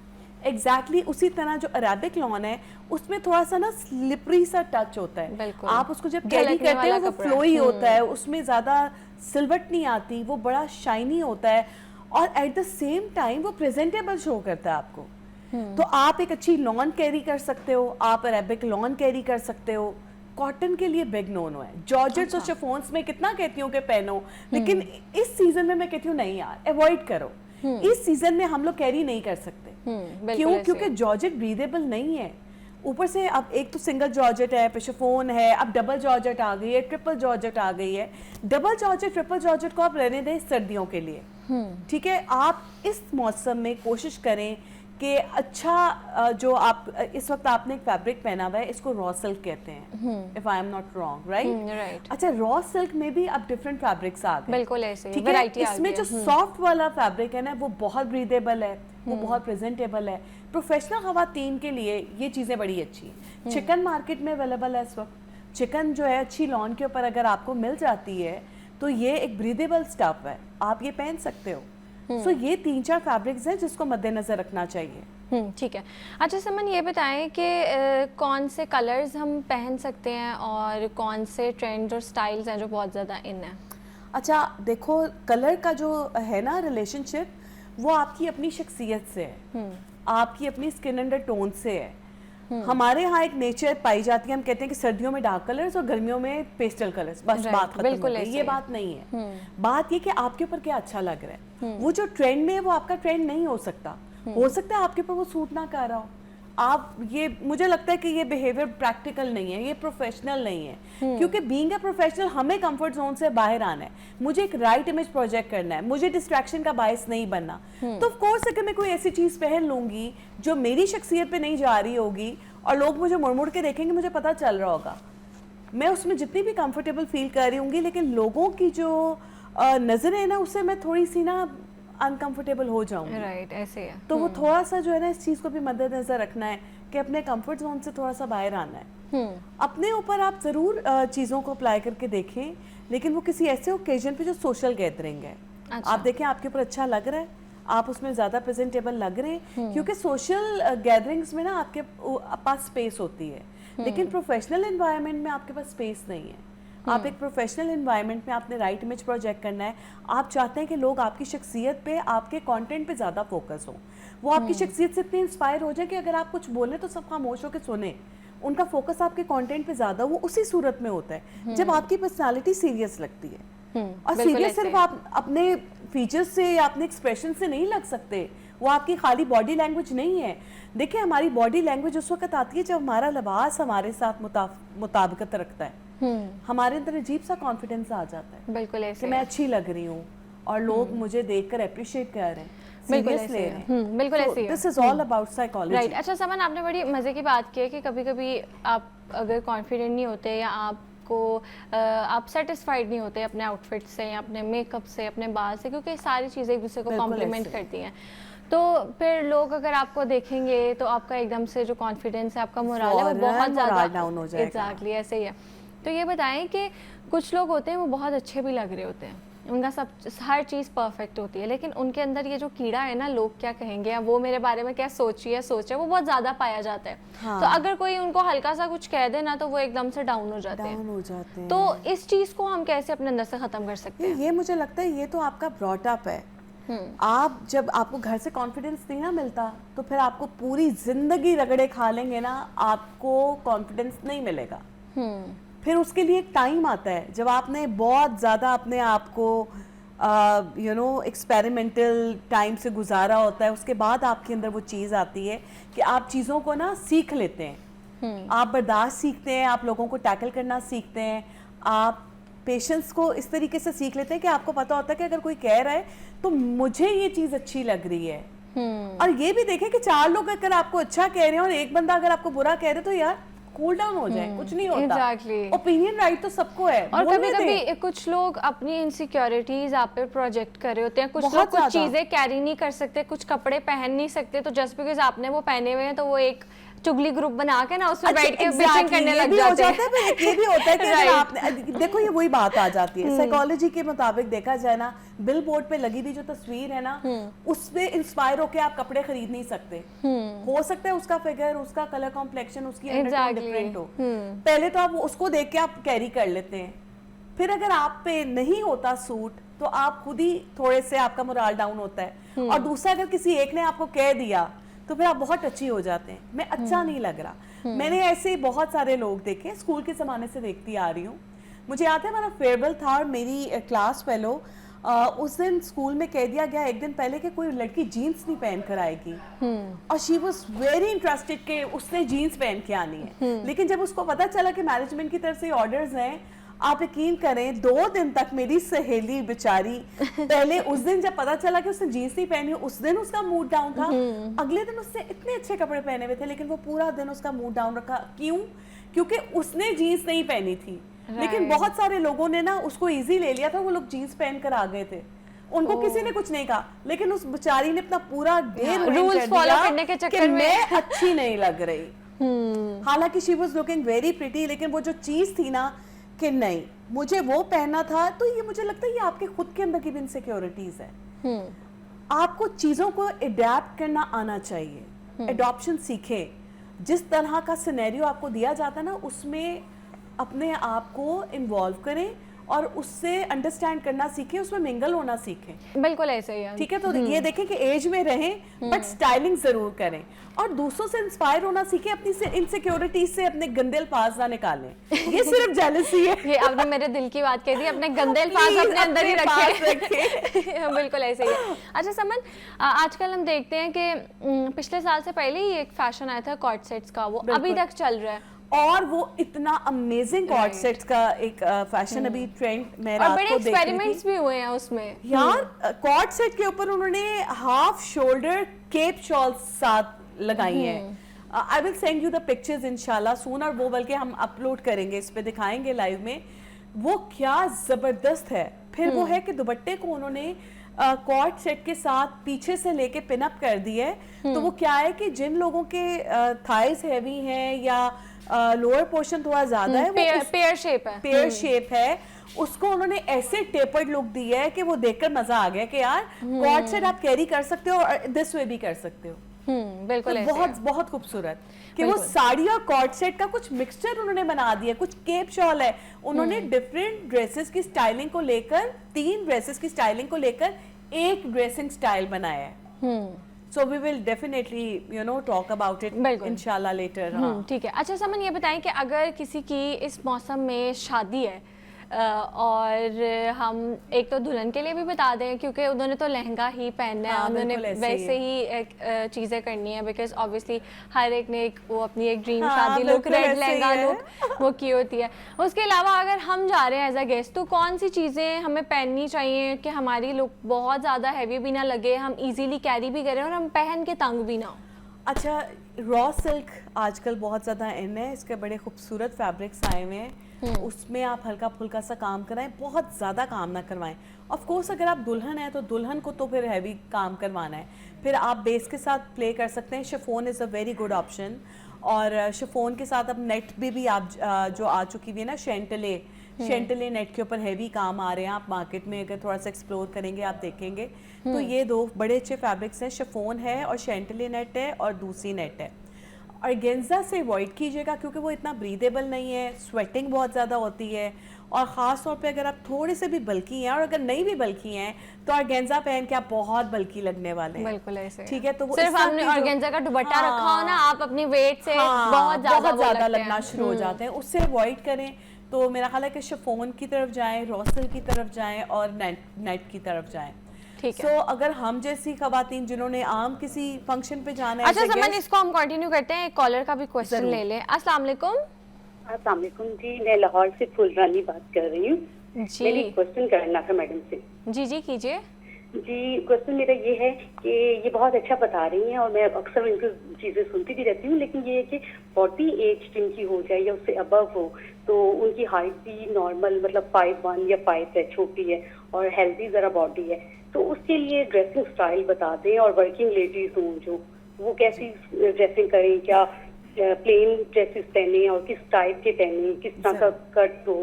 एग्जैक्टली उसी तरह जो अरेबिक लॉन है उसमें थोड़ा सा ना स्लिपरी सा टच होता है। आप उसको जब कैरी करते हो वो फ्लोई होता है, उसमें ज़्यादा सिलवट नहीं आती, वो बड़ा शाइनी होता है, और एट द सेम टाइम वो प्रेजेंटेबल शो करता है आपको। तो आप एक अच्छी लॉन कैरी कर सकते हो, आप अरेबिक लॉन कैरी कर सकते हो। कॉटन के लिए बिग नो है। जॉर्जेट्स और शिफॉन्स में कितना कहती हूँ कि पहनो, लेकिन इस सीजन में मैं कहती हूँ नहीं यार, अवॉइड करो। इस सीजन में हम लोग कैरी नहीं कर सकते। क्यों? क्योंकि जॉर्जेट ब्रीदेबल नहीं है। ऊपर से अब एक तो सिंगल जॉर्जेट है, शिफॉन है, अब डबल जॉर्जेट आ गई है, ट्रिपल जॉर्जेट आ गई है। डबल जॉर्जेट, ट्रिपल जॉर्जेट को आप रहने दें सर्दियों के लिए, ठीक है। आप इस मौसम में कोशिश करें कि अच्छा जो आप इस वक्त आपने एक फैब्रिक पहना हुआ है, इसको रॉ सिल्क कहते हैं, if I am not wrong, right? अच्छा, रॉ सिल्क में भी अब डिफरेंट फैब्रिक्स आ गए, बिल्कुल ऐसे, ठीक है। इसमें जो सॉफ्ट वाला फैब्रिक है ना, वो बहुत ब्रीदेबल है, वो बहुत प्रेजेंटेबल है। प्रोफेशनल खवातीन के लिए ये चीज़ें बड़ी अच्छी हैं। चिकन मार्केट में अवेलेबल है इस वक्त। चिकन जो है अच्छी लॉन के ऊपर अगर आपको मिल जाती है तो ये एक ब्रीदेबल स्टफ है, आप ये पहन सकते हो। सो ये 3-4 फैब्रिक्स हैं जिसको मद्देनजर रखना चाहिए। ठीक है। अच्छा समन, ये बताएं कि कौन से कलर्स हम पहन सकते हैं और कौन से ट्रेंड्स और स्टाइल्स हैं जो बहुत ज़्यादा इन है? अच्छा देखो, कलर का जो है ना रिलेशनशिप, वो आपकी अपनी शख्सियत से है, आपकी अपनी स्किन अंडर टोन से है। हमारे यहाँ एक नेचर पाई जाती है, हम कहते हैं कि सर्दियों में डार्क कलर्स और गर्मियों में पेस्टल कलर्स, बस बात खत्म हो गई। ये बात नहीं है। बात ये कि आपके ऊपर क्या अच्छा लग रहा है। वो जो ट्रेंड में है वो आपका ट्रेंड नहीं हो सकता। हो सकता है आपके ऊपर वो सूट ना कर रहा हो। आप ये, मुझे लगता है कि ये बिहेवियर प्रैक्टिकल नहीं है, ये प्रोफेशनल नहीं है। क्योंकि बीइंग अ प्रोफेशनल हमें कंफर्ट जोन से बाहर आना है। मुझे एक राइट इमेज प्रोजेक्ट करना है, मुझे डिस्ट्रैक्शन का बायस नहीं बनना। तो ऑफ कोर्स अगर मैं कोई ऐसी चीज पहन लूंगी जो मेरी शख्सियत पे नहीं जा रही होगी और लोग मुझे मुड़ मुड़ के देखेंगे, मुझे पता चल रहा होगा, मैं उसमें जितनी भी कंफर्टेबल फील कर रही होंगी, लेकिन लोगों की जो नजर है ना, उससे मैं थोड़ी सी ना अनकंफर्टेबल हो जाऊंगी। राइट, ऐसे है। तो वो थोड़ा सा जो है ना, इस चीज को भी मद्देनजर रखना है कि अपने कंफर्ट जोन से थोड़ा सा बाहर आना है। अपने ऊपर आप जरूर चीजों को अप्लाई करके देखें, लेकिन वो किसी ऐसे ओकेजन पे जो सोशल गैदरिंग है। अच्छा। आप देखें आपके ऊपर अच्छा लग रहा है, आप उसमें ज्यादा प्रेजेंटेबल लग रहे हैं, क्योंकि सोशल गैदरिंग्स में ना आपके पास स्पेस होती है, लेकिन प्रोफेशनल एनवायरनमेंट में आपके पास स्पेस नहीं है। आप एक प्रोफेशनल एनवायरनमेंट में आपने राइट इमेज प्रोजेक्ट करना है। आप चाहते हैं कि लोग आपकी शख्सियत पे, आपके कंटेंट पे ज़्यादा फोकस हो, वो आपकी शख्सियत से इतने इंस्पायर हो जाए कि अगर आप कुछ बोलें तो सब खामोश होकर सुने। उनका फोकस आपके कंटेंट पे ज़्यादा वो उसी सूरत में होता है जब आपकी पर्सनालिटी सीरियस लगती है। और सीरियस सिर्फ आप अपने फीचर्स से या अपने एक्सप्रेशन से नहीं लग सकते, वो आपकी खाली बॉडी लैंग्वेज नहीं है। देखिए, हमारी बॉडी लैंग्वेज उस वक्त आती है जब हमारा लिबास हमारे साथ मुताबिकत रखता है। हमारे अंदर अजीब सा कॉन्फिडेंस आ जाता है, बिल्कुल ऐसे कि मैं अच्छी लग रही हूँ और लोग मुझे देखकर अप्रिशिएट कर रहे हैं, बिल्कुल सीरियस ले रहे हैं। बिल्कुल ऐसे ही है। This is all about psychology. Right. अच्छा समन, आपने बड़ी मज़े की बात की है कि कभी कभी आप अगर कॉन्फिडेंट नहीं होते या आप सेटिस्फाइड नहीं होते अपने आउटफिट से या अपने मेकअप से, अपने बाल से, क्योंकि सारी चीज़ें एक दूसरे को कॉम्प्लीमेंट करती हैं, तो फिर लोग अगर आपको देखेंगे तो आपका एकदम से जो कॉन्फिडेंस है, आपका मोरल है, वो बहुत ज़्यादा डाउन हो जाएगा। एग्जैक्टली ऐसे ही है। तो ये बताएं कि कुछ लोग होते हैं वो बहुत अच्छे भी लग रहे होते हैं, उनका सब हर चीज़ परफेक्ट होती है, लेकिन उनके अंदर ये जो कीड़ा है ना, लोग क्या कहेंगे या वो मेरे बारे में क्या सोच है, वो बहुत ज़्यादा पाया जाता है। हाँ। तो अगर कोई उनको हल्का सा कुछ कह दे ना, तो वो एकदम से डाउन हो जाते हैं। तो इस चीज़ को हम कैसे अपने अंदर से ख़त्म कर सकते हैं? ये मुझे लगता है ये तो आपका ब्रॉट अप है। आप जब आपको घर से कॉन्फिडेंस नहीं ना मिलता, तो फिर आपको पूरी जिंदगी रगड़े खा लेंगे ना, आपको कॉन्फिडेंस नहीं मिलेगा। फिर उसके लिए एक टाइम आता है जब आपने बहुत ज़्यादा अपने आप को एक्सपेरिमेंटल टाइम से गुजारा होता है, उसके बाद आपके अंदर वो चीज़ आती है कि आप चीज़ों को ना सीख लेते हैं, आप बर्दाश्त सीखते हैं, आप लोगों को टैकल करना सीखते हैं, आप पेशेंस को इस तरीके से सीख लेते हैं कि आपको पता होता है कि अगर कोई कह रहा है तो मुझे ये चीज़ अच्छी लग रही है। और ये भी देखें कि 4 लोग अगर आपको अच्छा कह रहे हैं और एक बंदा अगर आपको बुरा कह रहे हैं, तो यार कूल डाउन हो जाए, कुछ नहीं होता। ओपिनियन राइट तो सबको है। और कभी-कभी कुछ लोग अपनी इनसिक्योरिटीज आप पे प्रोजेक्ट कर रहे होते हैं, कुछ लोग कुछ चीजें कैरी नहीं कर सकते, कुछ कपड़े पहन नहीं सकते, तो जस्ट बिकॉज आपने वो पहने हुए हैं तो वो एक चुगली ग्रुप बना के ना उसमें बैठ के बिचिंग करने लग जाते हैं। ये भी होता है कि अगर आपने देखो, ये वही बात आ जाती है साइकोलॉजी के मुताबिक देखा जाए ना, बिल बोर्ड पे लगी हुई जो तस्वीर है ना, उससे इंस्पायर होके आप कपड़े खरीद नहीं सकते। हो सकता है उसका फिगर, उसका कलर कॉम्प्लेक्शन, उसकी अंडरटोन डिफरेंट हो, पहले तो आप उसको देख के आप कैरी कर लेते हैं, फिर अगर आप पे नहीं होता सूट तो आप खुद ही थोड़े से आपका मोरल डाउन होता है। और दूसरा, अगर किसी एक ने आपको कह दिया तो फिर आप बहुत अच्छी हो जाते हैं, मैं अच्छा नहीं लग रहा। मैंने ऐसे बहुत सारे लोग देखे, स्कूल के ज़माने से देखती आ रही हूँ। मुझे याद है हमारा फेयरवेल था और मेरी क्लास फेलो, उस दिन स्कूल में कह दिया गया एक दिन पहले कि कोई लड़की जीन्स नहीं पहन कर आएगी, और शी वॉज वेरी इंटरेस्टेड कि उसने जीन्स पहन के आनी है। लेकिन जब उसको पता चला कि मैनेजमेंट की तरफ से ऑर्डर्स हैं, आप यकीन करें 2 दिन तक मेरी सहेली बेचारी, पहले उस दिन जब पता चला कि उसने जीन्स नहीं पहनी, उस दिन उसका मूड डाउन था। अगले दिन उसने इतने अच्छे कपड़े पहने हुए थे, लेकिन वो पूरा दिन उसका मूड डाउन रखा। क्यों? क्योंकि उसने जीन्स नहीं पहनी थी। लेकिन बहुत सारे लोगों ने ना उसको इजी ले लिया था, वो लोग जीन्स पहन कर आ गए थे, उनको किसी ने कुछ नहीं कहा, लेकिन उस बेचारी ने अपना पूरा डे रूल्स फॉलो करने के चक्कर में मैं अच्छी नहीं लग रही। हालांकि she was looking very pretty, लेकिन वो जो चीज थी ना कि नहीं मुझे वो पहनना था, तो ये मुझे लगता है ये आपके खुद के अंदर की भी इनसिक्योरिटीज है। आपको चीजों को अडेप्ट करना आना चाहिए, एडॉप्शन सीखें। जिस तरह का सिनेरियो आपको दिया जाता है ना, उसमें अपने आप को इन्वॉल्व करें और उससे अंडरस्टैंड करना सीखें, उसमें मिंगल होना सीखें। बिल्कुल ऐसे ही है। ठीक है, तो ये देखें कि एज में रहें बट स्टाइलिंग जरूर करें, और दूसरों से इंस्पायर होना सीखें, अपनी से इनसिक्योरिटीज से अपने गंदे अल्फाज ना निकालें। ये सिर्फ जेलसी है। ये आपने मेरे दिल की बात कह दी, अपने गंदे अल्फाज अपने अंदर ही रखे। बिल्कुल ऐसे ही है। अच्छा समन, आजकल हम देखते हैं कि पिछले साल से पहले ही एक फैशन आया था कॉर्ड सेट्स का, वो अभी तक चल रहा है, और वो इतना अमेजिंग कॉर्ड सेट्स का एक फैशन अभी ट्रेंड मैं रात और बड़े को देख रही एक्सपेरिमेंट्स भी हुए हैं उसमें यार। कॉर्ड सेट के ऊपर उन्होंने हाफ शोल्डर केप शॉल्स साथ लगाई हैं। I will send you the pictures इंशाल्लाह सून, और वो बल्कि हम अपलोड करेंगे, इस पे दिखाएंगे लाइव में। वो क्या जबरदस्त है। फिर वो है कि दुपट्टे को उन्होंने कॉर्ड सेट के साथ पीछे से लेके पिन अप कर दिया है। तो वो क्या है कि जिन लोगों के थाइज हैवी हैं या लोअर पोर्शन थोड़ा ज्यादा है, पेयर शेप है, पेयर शेप है, उसको उन्होंने ऐसे टेपर्ड लुक दिया है कि वो देखकर मजा आ गया कि यार कॉर्ड सेट आप कैरी कर सकते हो और दिस वे भी कर सकते हो। बिल्कुल तो बहुत बहुत खूबसूरत कि वो साड़ी और कॉर्ड सेट का कुछ मिक्सचर उन्होंने बना दिया। कुछ केप शॉल है, उन्होंने डिफरेंट ड्रेसेस की स्टाइलिंग को लेकर, 3 ड्रेसेस की स्टाइलिंग को लेकर एक ड्रेसिंग स्टाइल बनाया है। So we will definitely talk about it इंशाल्लाह लेटर। ठीक है। अच्छा समन, ये बताएं कि अगर किसी की इस मौसम में शादी है और हम एक तो दुल्हन के लिए भी बता दें, क्योंकि उन्होंने तो लहंगा ही पहनना है, उन्होंने वैसे ही चीज़ें करनी है, बिकॉज ऑब्वियसली हर एक ने वो अपनी एक ड्रीम शादी लुक, रेड लहंगा लुक वो की होती है। उसके अलावा अगर हम जा रहे हैं एज अ गेस्ट, तो कौन सी चीज़ें हमें पहननी चाहिए कि हमारी लुक बहुत ज़्यादा हैवी भी ना लगे, हम ईजीली कैरी भी करें और हम पहन के तंग भी ना हो? अच्छा, रॉ सिल्क आजकल बहुत ज़्यादा इन है, इसके बड़े खूबसूरत फैब्रिक्स आए हुए हैं। उसमें आप हल्का फुल्का सा काम कराएं, बहुत ज़्यादा काम ना करवाएं। ऑफ कोर्स अगर आप दुल्हन हैं तो दुल्हन को तो फिर हैवी काम करवाना है, फिर आप बेस के साथ प्ले कर सकते हैं। Chiffon is a very good option, और शिफॉन के साथ अब नेट भी आप जो आ चुकी हुई है ना, शेंटले नेट के ऊपर हैवी काम आ रहे हैं। आप मार्केट में अगर थोड़ा सा एक्सप्लोर करेंगे आप देखेंगे तो ये 2 बड़े अच्छे फैब्रिक्स हैं, शिफॉन है और शेंटले नेट है, और दूसरी नेट है। ऑर्गेन्जा से अवॉइड कीजिएगा क्योंकि वो इतना ब्रीदेबल नहीं है, स्वेटिंग बहुत ज़्यादा होती है, और ख़ास तौर पे अगर आप थोड़े से भी बल्की हैं, और अगर नहीं भी बल्की हैं तो ऑर्गेन्जा पहन के आप बहुत बल्की लगने वाले हैं। बिल्कुल ऐसे। ठीक है, तो वो सिर्फ आपने ऑर्गेन्जा का दुपट्टा रखा हो ना, आप अपनी वेट से बहुत ज़्यादा लगना शुरू हो जाते हैं, उससे अवॉइड करें। तो मेरा ख्याल है कि शिफॉन की तरफ जाएं, रॉ सिल्क की तरफ जाएं, और नेट की तरफ जाएं। ठीक है। So, अगर हम जैसी खवातीन जिन्होंने आम किसी फंक्शन पे जाना है, अच्छा समन, इसको हम कंटिन्यू करते हैं, एक कॉलर का भी क्वेश्चन ले लें। अस्सलाम वालेकुम। अस्सलाम वालेकुम जी, मैं लाहौर से फुलरानी बात कर रही हूँ जी। मैंने क्वेश्चन करना था मैडम से। जी कीजिए। जी, क्वेश्चन मेरा ये है कि ये बहुत अच्छा बता रही हैं और मैं अक्सर इनकी चीज़ें सुनती भी रहती हूँ, लेकिन ये है कि 40 एज जिनकी हो जाए या उससे अबव हो तो उनकी हाइट भी नॉर्मल मतलब 5'1" या 5 है, छोटी है और हेल्दी ज़रा बॉडी है, तो उसके लिए ड्रेसिंग स्टाइल बता दें। और वर्किंग लेडीज हों जो, वो कैसी ड्रेसिंग करें, क्या प्लेन ड्रेसेस पहने और किस टाइप के पहने, किस तरह का कट हो,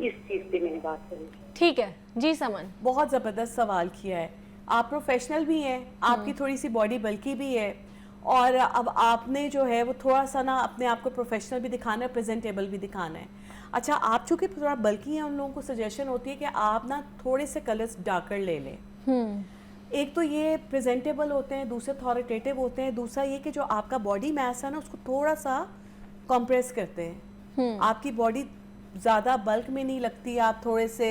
इस चीज़ पे मैंने बात करी। ठीक है जी समन, बहुत ज़बरदस्त सवाल किया है। आप प्रोफेशनल भी हैं, आपकी थोड़ी सी बॉडी बल्की भी है, और अब आपने जो है वो थोड़ा सा ना अपने आप को प्रोफेशनल भी दिखाना है, प्रेजेंटेबल भी दिखाना है। अच्छा, आप चूँकि थोड़ा बल्की हैं, उन लोगों को सजेशन होती है कि आप ना थोड़े से कलर्स डार्कर ले लें। एक तो ये प्रेजेंटेबल होते हैं, दूसरे अथॉरिटेटिव होते हैं, दूसरा ये कि जो आपका बॉडी मैस है ना उसको थोड़ा सा कंप्रेस करते हैं। आपकी बॉडी ज़्यादा बल्क में नहीं लगती, आप थोड़े से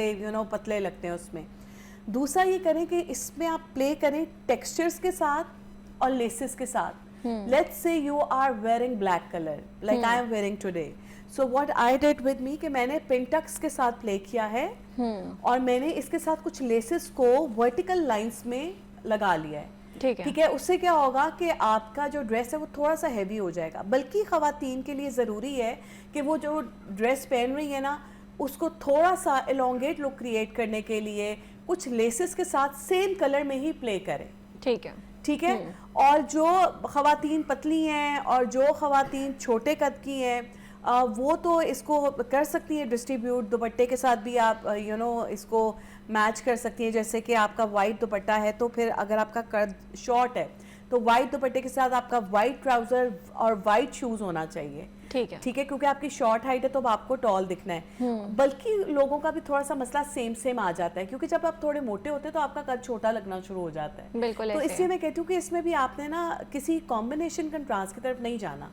पतले लगते हैं उसमें। दूसरा ये करें कि इसमें आप प्ले करें टेक्सचर्स के साथ और लेसेस के साथ। Let's say you are wearing black colour like I am wearing today, so what I did with me कि मैंने पिंटक्स के साथ प्ले किया है और मैंने इसके साथ कुछ लेसेस को वर्टिकल लाइंस में लगा लिया है। ठीक है, उससे क्या होगा कि आपका जो ड्रेस है वो थोड़ा सा हैवी हो जाएगा। बल्कि ख़वातीन के लिए ज़रूरी है कि वो जो ड्रेस पहन रही है ना उसको थोड़ा सा एलोंगेट लुक क्रिएट करने के लिए कुछ लेसेस के साथ सेम कलर में ही प्ले करें। ठीक है। और जो ख़वातीन पतली हैं और जो ख़वातीन छोटे कद की हैं वो तो इसको कर सकती हैं डिस्ट्रीब्यूट, दुपट्टे के साथ भी आप इसको मैच कर सकती हैं। जैसे कि आपका वाइट दुपट्टा है तो फिर अगर आपका कद शॉर्ट है तो वाइट दुपट्टे के साथ आपका वाइट ट्राउज़र और वाइट शूज़ होना चाहिए। ठीक है। ठीक है, क्योंकि आपकी शॉर्ट हाइट है तो अब आपको टॉल दिखना है। बल्कि लोगों का भी थोड़ा सा मसला सेम आ जाता है, क्योंकि जब आप थोड़े मोटे होते हैं तो आपका कद छोटा लगना शुरू हो जाता है। बिल्कुल तो ऐसे इसलिए मैं कहती हूँ कि इसमें भी आपने ना किसी कॉम्बिनेशन कंट्रास्ट की तरफ नहीं जाना,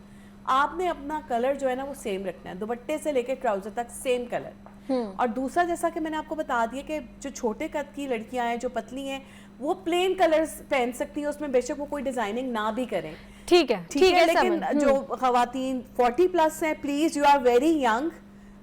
आपने अपना कलर जो है ना वो सेम रखना है, दुपट्टे से लेकर ट्राउजर तक सेम कलर। और दूसरा, जैसा कि मैंने आपको बता दिया कि जो छोटे कद की लड़कियां हैं, जो पतली हैं, वो प्लेन कलर्स पहन सकती हैं, उसमें बेशक वो कोई डिजाइनिंग ना भी करें। ठीक है, ठीक है, लेकिन समझ। जो खवातीन 40+ हैं, please you are very young,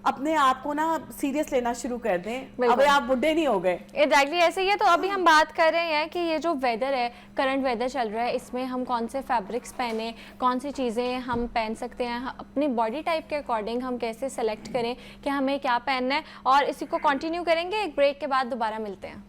अपने आप को ना सीरियस लेना शुरू कर दें, अबे आप बुढ़े नहीं हो गए। एग्जैक्टली ऐसे ही है। तो अभी हम बात कर रहे हैं कि ये जो वेदर है, करंट वेदर चल रहा है, इसमें हम कौन से फैब्रिक्स पहने, कौन सी चीज़ें हम पहन सकते हैं, अपनी बॉडी टाइप के अकॉर्डिंग हम कैसे सेलेक्ट करें कि हमें क्या पहनना है, और इसी को कंटिन्यू करेंगे। एक ब्रेक के बाद दोबारा मिलते हैं।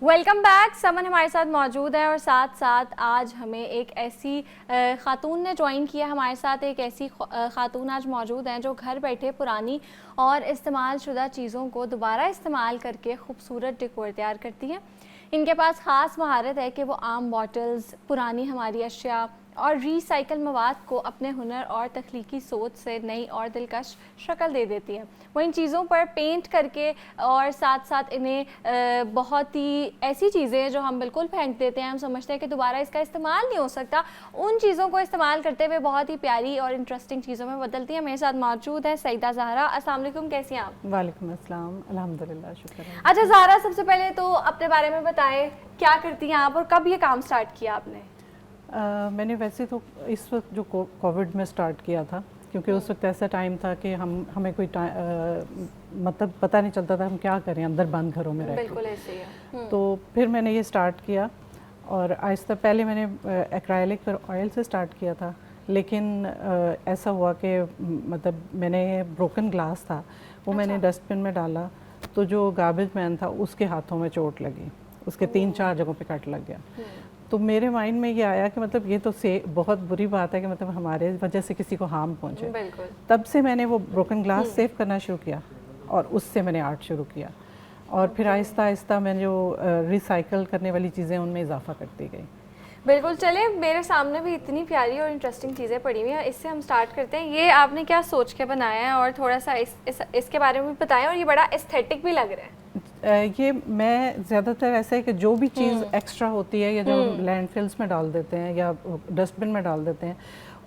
Welcome back. समन हमारे साथ मौजूद है और साथ साथ आज हमें एक ऐसी ख़ातून ने ज्वाइन किया हमारे साथ। एक ऐसी ख़ातून आज मौजूद हैं जो घर बैठे पुरानी और इस्तेमाल शुदा चीज़ों को दोबारा इस्तेमाल करके ख़ूबसूरत डेकोर तैयार करती हैं। इनके पास ख़ास महारत है कि वो आम बॉटल्स, पुरानी हमारी अशिया और रीसाइकल मवाद को अपने हुनर और तख्लीकी सोच से नई और दिलकश शक्ल दे देती हैं। वो इन चीज़ों पर पेंट करके और साथ साथ इन्हें बहुत ही ऐसी चीज़ें जो हम बिल्कुल फेंक देते हैं, हम समझते हैं कि दोबारा इसका इस्तेमाल नहीं हो सकता, उन चीज़ों को इस्तेमाल करते हुए बहुत ही प्यारी और इंटरेस्टिंग चीज़ों में बदलती हैं। मेरे साथ मौजूद है सईदा ज़हरा। अस्सलाम वालेकुम, कैसी हैं आप? वालेकुम अस्सलाम, अल्हम्दुलिल्लाह, शुक्र है। अच्छा ज़हरा, सबसे पहले तो अपने बारे में बताएं, क्या करती हैं आप और कब ये काम स्टार्ट किया आपने? मैंने वैसे तो इस वक्त जो कोविड में स्टार्ट किया था, क्योंकि उस वक्त ऐसा टाइम था कि हमें कोई मतलब पता नहीं चलता था हम क्या करें अंदर बंद घरों में रह के। बिल्कुल ऐसे ही है। तो फिर मैंने ये स्टार्ट किया और आहिस्ता पहले मैंने एक्राइलिक और ऑयल से स्टार्ट किया था, लेकिन ऐसा हुआ कि मतलब मैंने ब्रोकन ग्लास था वो मैंने डस्टबिन में डाला, तो जो गार्बेज मैन था उसके हाथों में चोट लगी, उसके 3-4 जगहों पे कट लग गया। तो मेरे माइंड में ये आया कि मतलब ये तो बहुत बुरी बात है कि मतलब हमारे वजह से किसी को हार्म पहुंचे। बिल्कुल। तब से मैंने वो ब्रोकन ग्लास सेव करना शुरू किया और उससे मैंने आर्ट शुरू किया, और फिर आहिस्ता आहिस्ता मैंने जो रिसाइकल करने वाली चीज़ें उनमें इजाफा करती गई। बिल्कुल। चले, मेरे सामने भी इतनी प्यारी और इंटरेस्टिंग चीज़ें पड़ी हुई हैं, इससे हम स्टार्ट करते हैं। ये आपने क्या सोच के बनाया है और थोड़ा सा इसके बारे में भी बताएं, और ये बड़ा एस्थेटिक भी लग रहा है। ये मैं ज़्यादातर ऐसा है कि जो भी चीज़ एक्स्ट्रा होती है या जो हम लैंडफिल्स में डाल देते हैं या डस्टबिन में डाल देते हैं,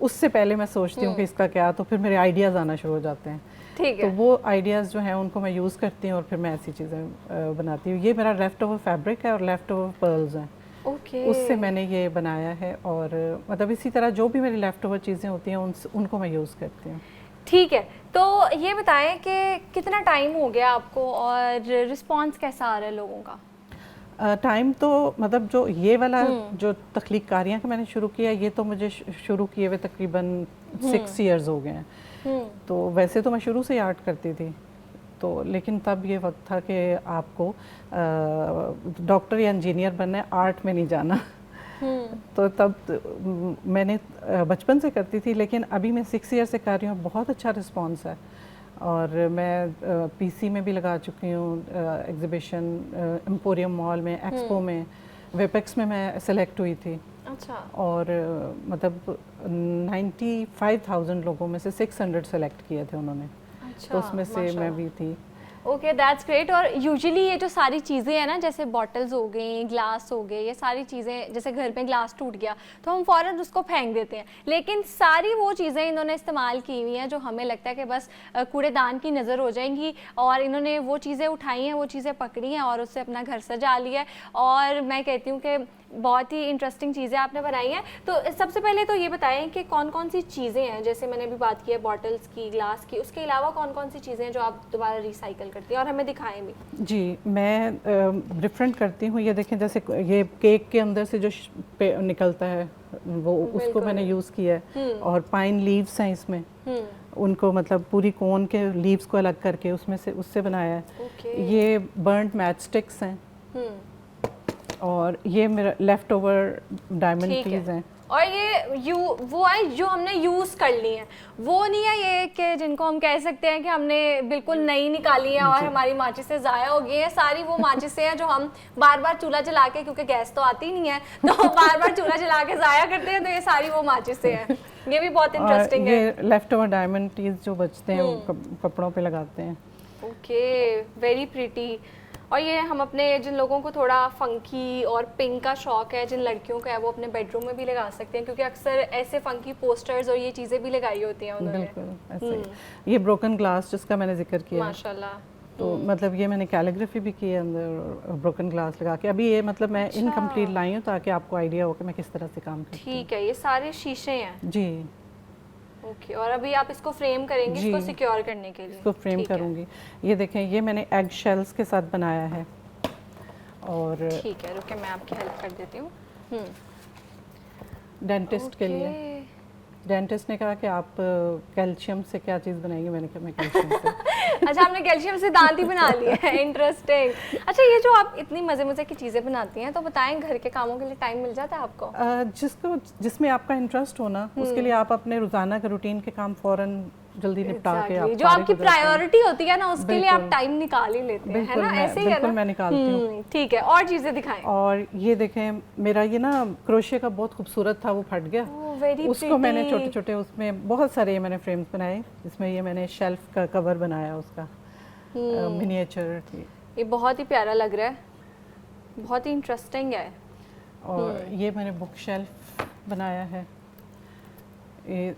उससे पहले मैं सोचती हूँ कि इसका क्या, तो फिर मेरे आइडियाज़ आना शुरू हो जाते हैं। ठीक है। तो वो आइडियाज़ जो हैं उनको मैं यूज़ करती हूँ और फिर मैं ऐसी चीज़ें बनाती हूँ। ये मेरा लेफ़्ट ओवर फैब्रिक है और लेफ़्ट ओवर पर्ल्स हैं, उससे मैंने ये बनाया है। और मतलब इसी तरह जो भी मेरी लेफ़्ट ओवर चीज़ें होती हैं उनको मैं यूज़ करती हूँ। ठीक है, तो ये बताएं कि कितना टाइम हो गया आपको और रिस्पांस कैसा आ रहा है लोगों का? टाइम तो मतलब जो ये वाला जो तख्लीकारियाँ का मैंने शुरू किया, ये तो मुझे शुरू किए हुए तकरीबन 6 इयर्स हो गए हैं। तो वैसे तो मैं शुरू से ही आर्ट करती थी, तो लेकिन तब ये वक्त था कि आपको डॉक्टर या इंजीनियर बनना है, आर्ट में नहीं जाना। तो तब मैंने बचपन से करती थी, लेकिन अभी मैं 6 ईयर से कर रही हूँ, बहुत अच्छा रिस्पांस है। और मैं पीसी में भी लगा चुकी हूँ, एग्जीबिशन एम्पोरियम मॉल में, एक्सपो में, वेपेक्स में मैं सेलेक्ट हुई थी। अच्छा। और मतलब 95,000 लोगों में से 600 सेलेक्ट किए थे उन्होंने। अच्छा, तो उसमें से मैं भी थी। Okay, that's great. और यूजुअली ये जो सारी चीज़ें हैं ना, जैसे बॉटल्स हो गई, ग्लास हो गए, ये सारी चीज़ें, जैसे घर में ग्लास टूट गया तो हम फ़ौरन उसको फेंक देते हैं, लेकिन सारी वो चीज़ें इन्होंने इस्तेमाल की हुई हैं जो हमें लगता है कि बस कूड़ेदान की नज़र हो जाएंगी, और इन्होंने वो चीज़ें उठाई हैं, वो चीज़ें पकड़ी हैं और उससे अपना घर सजा लिया है। और मैं कहती हूँ कि बहुत ही इंटरेस्टिंग चीज़ें आपने बनाई हैं। तो सबसे पहले तो ये बताएं कि कौन कौन सी चीज़ें हैं, जैसे मैंने अभी बात की है बॉटल्स की, ग्लास की, उसके अलावा कौन कौन सी चीज़ें हैं जो आप दोबारा रिसाइकल करती हैं और हमें दिखाएं भी? जी, मैं डिफरेंट करती हूँ। ये देखें, जैसे ये केक के अंदर से जो निकलता है वो, उसको मैंने यूज़ किया है। और पाइन लीव्स हैं इसमें, उनको मतलब पूरी कोन के लीव्स को अलग करके उससे बनाया है। ये बर्न्ड मैच स्टिक्स हैं, और ये मेरा लेफ़्ट ओवर डायमंड पीस हैं, और ये वो है जो हमने यूज़ कर ली है, वो नहीं है ये कि जिनको हम कह सकते हैं कि हमने बिल्कुल नई निकाली है और हमारी माचिसें ज़ाया हो गई हैं। सारी वो माचिसें हैं जो हम बार बार चूल्हा जला के, क्योंकि गैस तो आती नहीं है, तो बार बार चूल्हा जला के ज़ाया करते हैं, तो ये सारी वो माचिसें हैं। ये भी बहुत इंटरेस्टिंग है। ये लेफ्ट ओवर डायमंड टीज जो बचते हैं वो कपड़ों पे लगाते हैं। Okay, very pretty. और ये हम अपने जिन लोगों को थोड़ा फंकी और पिंक का शौक है, जिन लड़कियों का है, वो अपने बेडरूम में भी लगा सकते हैं, क्योंकि अक्सर ऐसे फंकी पोस्टर्स और ये चीज़ें भी लगाई होती हैं उन्होंने। बिल्कुल ऐसे ही। ये ब्रोकन ग्लास जिसका मैंने जिक्र किया, माशाल्लाह। तो मतलब ये मैंने कैलीग्राफी भी की है अंदर ब्रोकन ग्लास लगा के। अभी ये मतलब मैं इनकम्प्लीट लाई हूँ ताकि आपको आइडिया हो कि मैं किस तरह से काम करती हूँ। ठीक है, ये सारे शीशे हैं। जी। ओके, और अभी आप इसको फ्रेम करेंगे इसको सिक्योर करने के लिए? इसको फ्रेम करूँगी। ये देखें, ये मैंने एग शेल्स के साथ बनाया है। और ठीक है, रुके मैं आपकी हेल्प कर देती हूँ। डेंटिस्ट के लिए, डेंटिस्ट ने कहा कि आप कैल्शियम से क्या चीज़ बनाएंगे, मैंने कहा मैं कैल्शियम से। अच्छा, आपने कैल्शियम से दांत ही बना लिए हैं, इंटरेस्टिंग। अच्छा, ये जो आप इतनी मज़े की चीज़ें बनाती हैं, तो बताएं घर के कामों के लिए टाइम मिल जाता है आपको? जिसमें आपका इंटरेस्ट हो ना, उसके लिए आप अपने रोज़ाना के रूटीन के काम फ़ौरन जल्दी निपटा के आप जो आपकी प्रायोरिटी होती है ना, उसके लिए आप टाइम निकाल ही लेते हैं, है ना? ऐसे ही है ना? बिल्कुल मैं निकालती हूँ। ठीक है, और चीज़ें दिखाएं। और ये देखें, मेरा ये ना क्रोशे का बहुत खूबसूरत था, वो फट गया। उसको मैंने छोटे छोटे, उसमें बहुत सारे मैंने फ्रेम्स बनाए, जिसमें ये मैंने शेल्फ का कवर बनाया उसका, मिनिएचर। ये बहुत ही प्यारा लग रहा है, बहुत ही इंटरेस्टिंग है। और ये मैंने बुक शेल्फ बनाया है। ये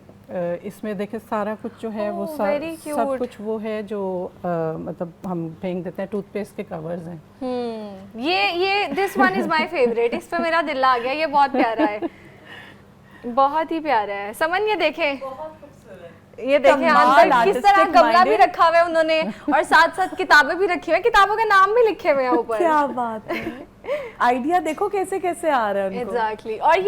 इसमें देखे सारा कुछ जो है वो सब कुछ वो है जो मतलब हम फेंक देते हैं, टूथपेस्ट के कवर्स हैं। ये this one is my favourite, इस पे मेरा दिल आ गया, ये बहुत प्यारा है, बहुत ही प्यारा है। समन ये देखें, ये देखें अंदर किस तरह गमला भी रखा हुआ है उन्होंने, और साथ साथ किताबें भी रखी हुई है, किताबों के नाम भी लिखे हुए हैं ऊपर। क्या बात है, आइडिया देखो कैसे कैसे आ रहा है उनको। Exactly. और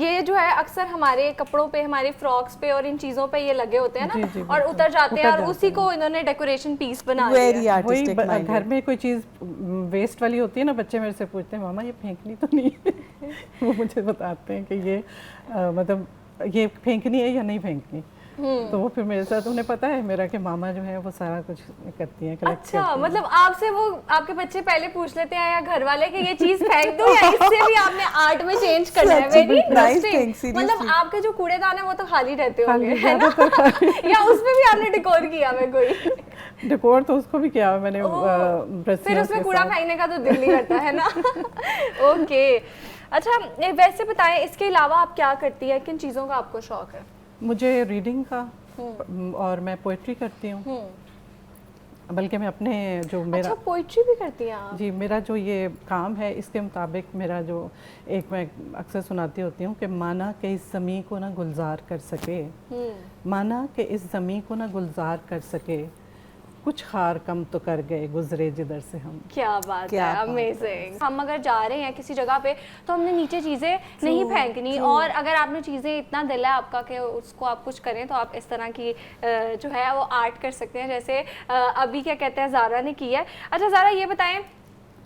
ये जो है अक्सर हमारे कपड़ों पे, हमारे फ्रॉक्स पे और इन चीजों पे ये लगे होते हैं ना, जी, और उतर जाते हैं, और उसी को इन्होंने डेकोरेशन पीस बना दिया है। वही घर में कोई चीज़ वेस्ट वाली होती है ना, बच्चे मेरे से पूछते हैं मामा ये फेंकनी तो नहीं है। वो मुझे बताते हैं कि ये मतलब ये फेंकनी है या नहीं फेंकनी। तो वो फिर मेरे साथ, उन्हें पता है मेरा कि मामा जो है वो सारा कुछ करती हैं, कलेक्ट करती हैं। अच्छा, मतलब आपसे वो आपके बच्चे पहले पूछ लेते हैं या घर वाले कि ये चीज फेंक दूं या इससे भी आपने आर्ट में चेंज करना है? Very interesting. मतलब आपके जो कूड़ेदान है वो तो खाली रहते होंगे, है ना? या उसमें भी आपने डेकोर किया है? कोई डेकोर तो उसको भी किया है मैंने। फिर उसमें कूड़ा फेंकने का तो दिल नहीं करता है ना? ओके, अच्छा वैसे बताएं, इसके अलावा आप क्या करती है, किन चीज़ों का आपको शौक है? मुझे रीडिंग का, और मैं पोइट्री करती हूँ, बल्कि मैं अपने जो मेरा। अच्छा, पोइट्री भी करती हैं आप? जी, मेरा जो ये काम है इसके मुताबिक मेरा जो एक मैं अक्सर सुनाती होती हूँ कि माना कि इस ज़मीं को ना गुलजार कर सके, माना कि इस ज़मीं को ना गुलजार कर सके, कुछ खार कम तो कर गए गुजरे जिधर से हम। क्या बात है, अमेजिंग। हम अगर जा रहे हैं किसी जगह पे तो हमने नीचे चीज़ें नहीं फेंकनी, और अगर आपने चीज़ें इतना दिल है आपका कि उसको आप कुछ करें, तो आप इस तरह की जो है वो आर्ट कर सकते हैं, जैसे अभी क्या कहते हैं ज़ारा ने की है। अच्छा ज़ारा, ये बताएं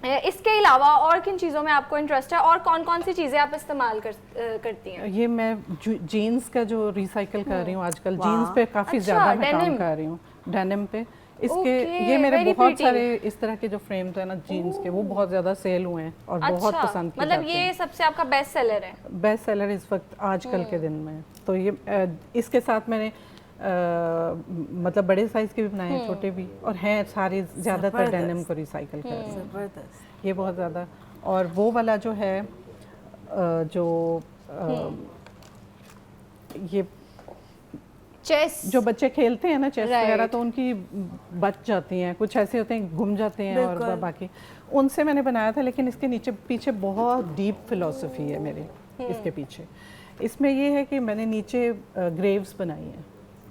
इसके अलावा और किन चीज़ों में आपको इंटरेस्ट है, और कौन कौन सी चीज़ें आप इस्तेमाल करती हैं? ये मैं जीन्स का जो रिसाइकिल कर रही हूँ आजकल, जीन्स पे काफ़ी ज़्यादा मैं काम कर रही हूँ, डेनिम पे। इसके ये मेरे बहुत सारे इस तरह के जो फ्रेम्स हैं ना जीन्स के, वो बहुत ज़्यादा सेल हुए हैं और बहुत पसंद किए मतलब जाते ये हैं। सबसे आपका बेस्ट सेलर है? बेस्ट सेलर इस वक्त आजकल के दिन में। तो ये इसके साथ मैंने मतलब बड़े साइज के भी बनाए हैं, छोटे भी, और हैं सारे ज़्यादातर डेनिम को रिसाइकिल कर रहे हैं। जबरदस्त, ये बहुत ज़्यादा। और वो वाला जो है जो ये चेस जो बच्चे खेलते हैं ना, चेस वगैरह, तो उनकी बच जाती हैं, कुछ ऐसे होते हैं गुम जाते हैं, और बाकी उनसे मैंने बनाया था। लेकिन इसके नीचे पीछे बहुत डीप फिलॉसफी है मेरे इसके पीछे। इसमें ये है कि मैंने नीचे ग्रेव्स बनाई हैं।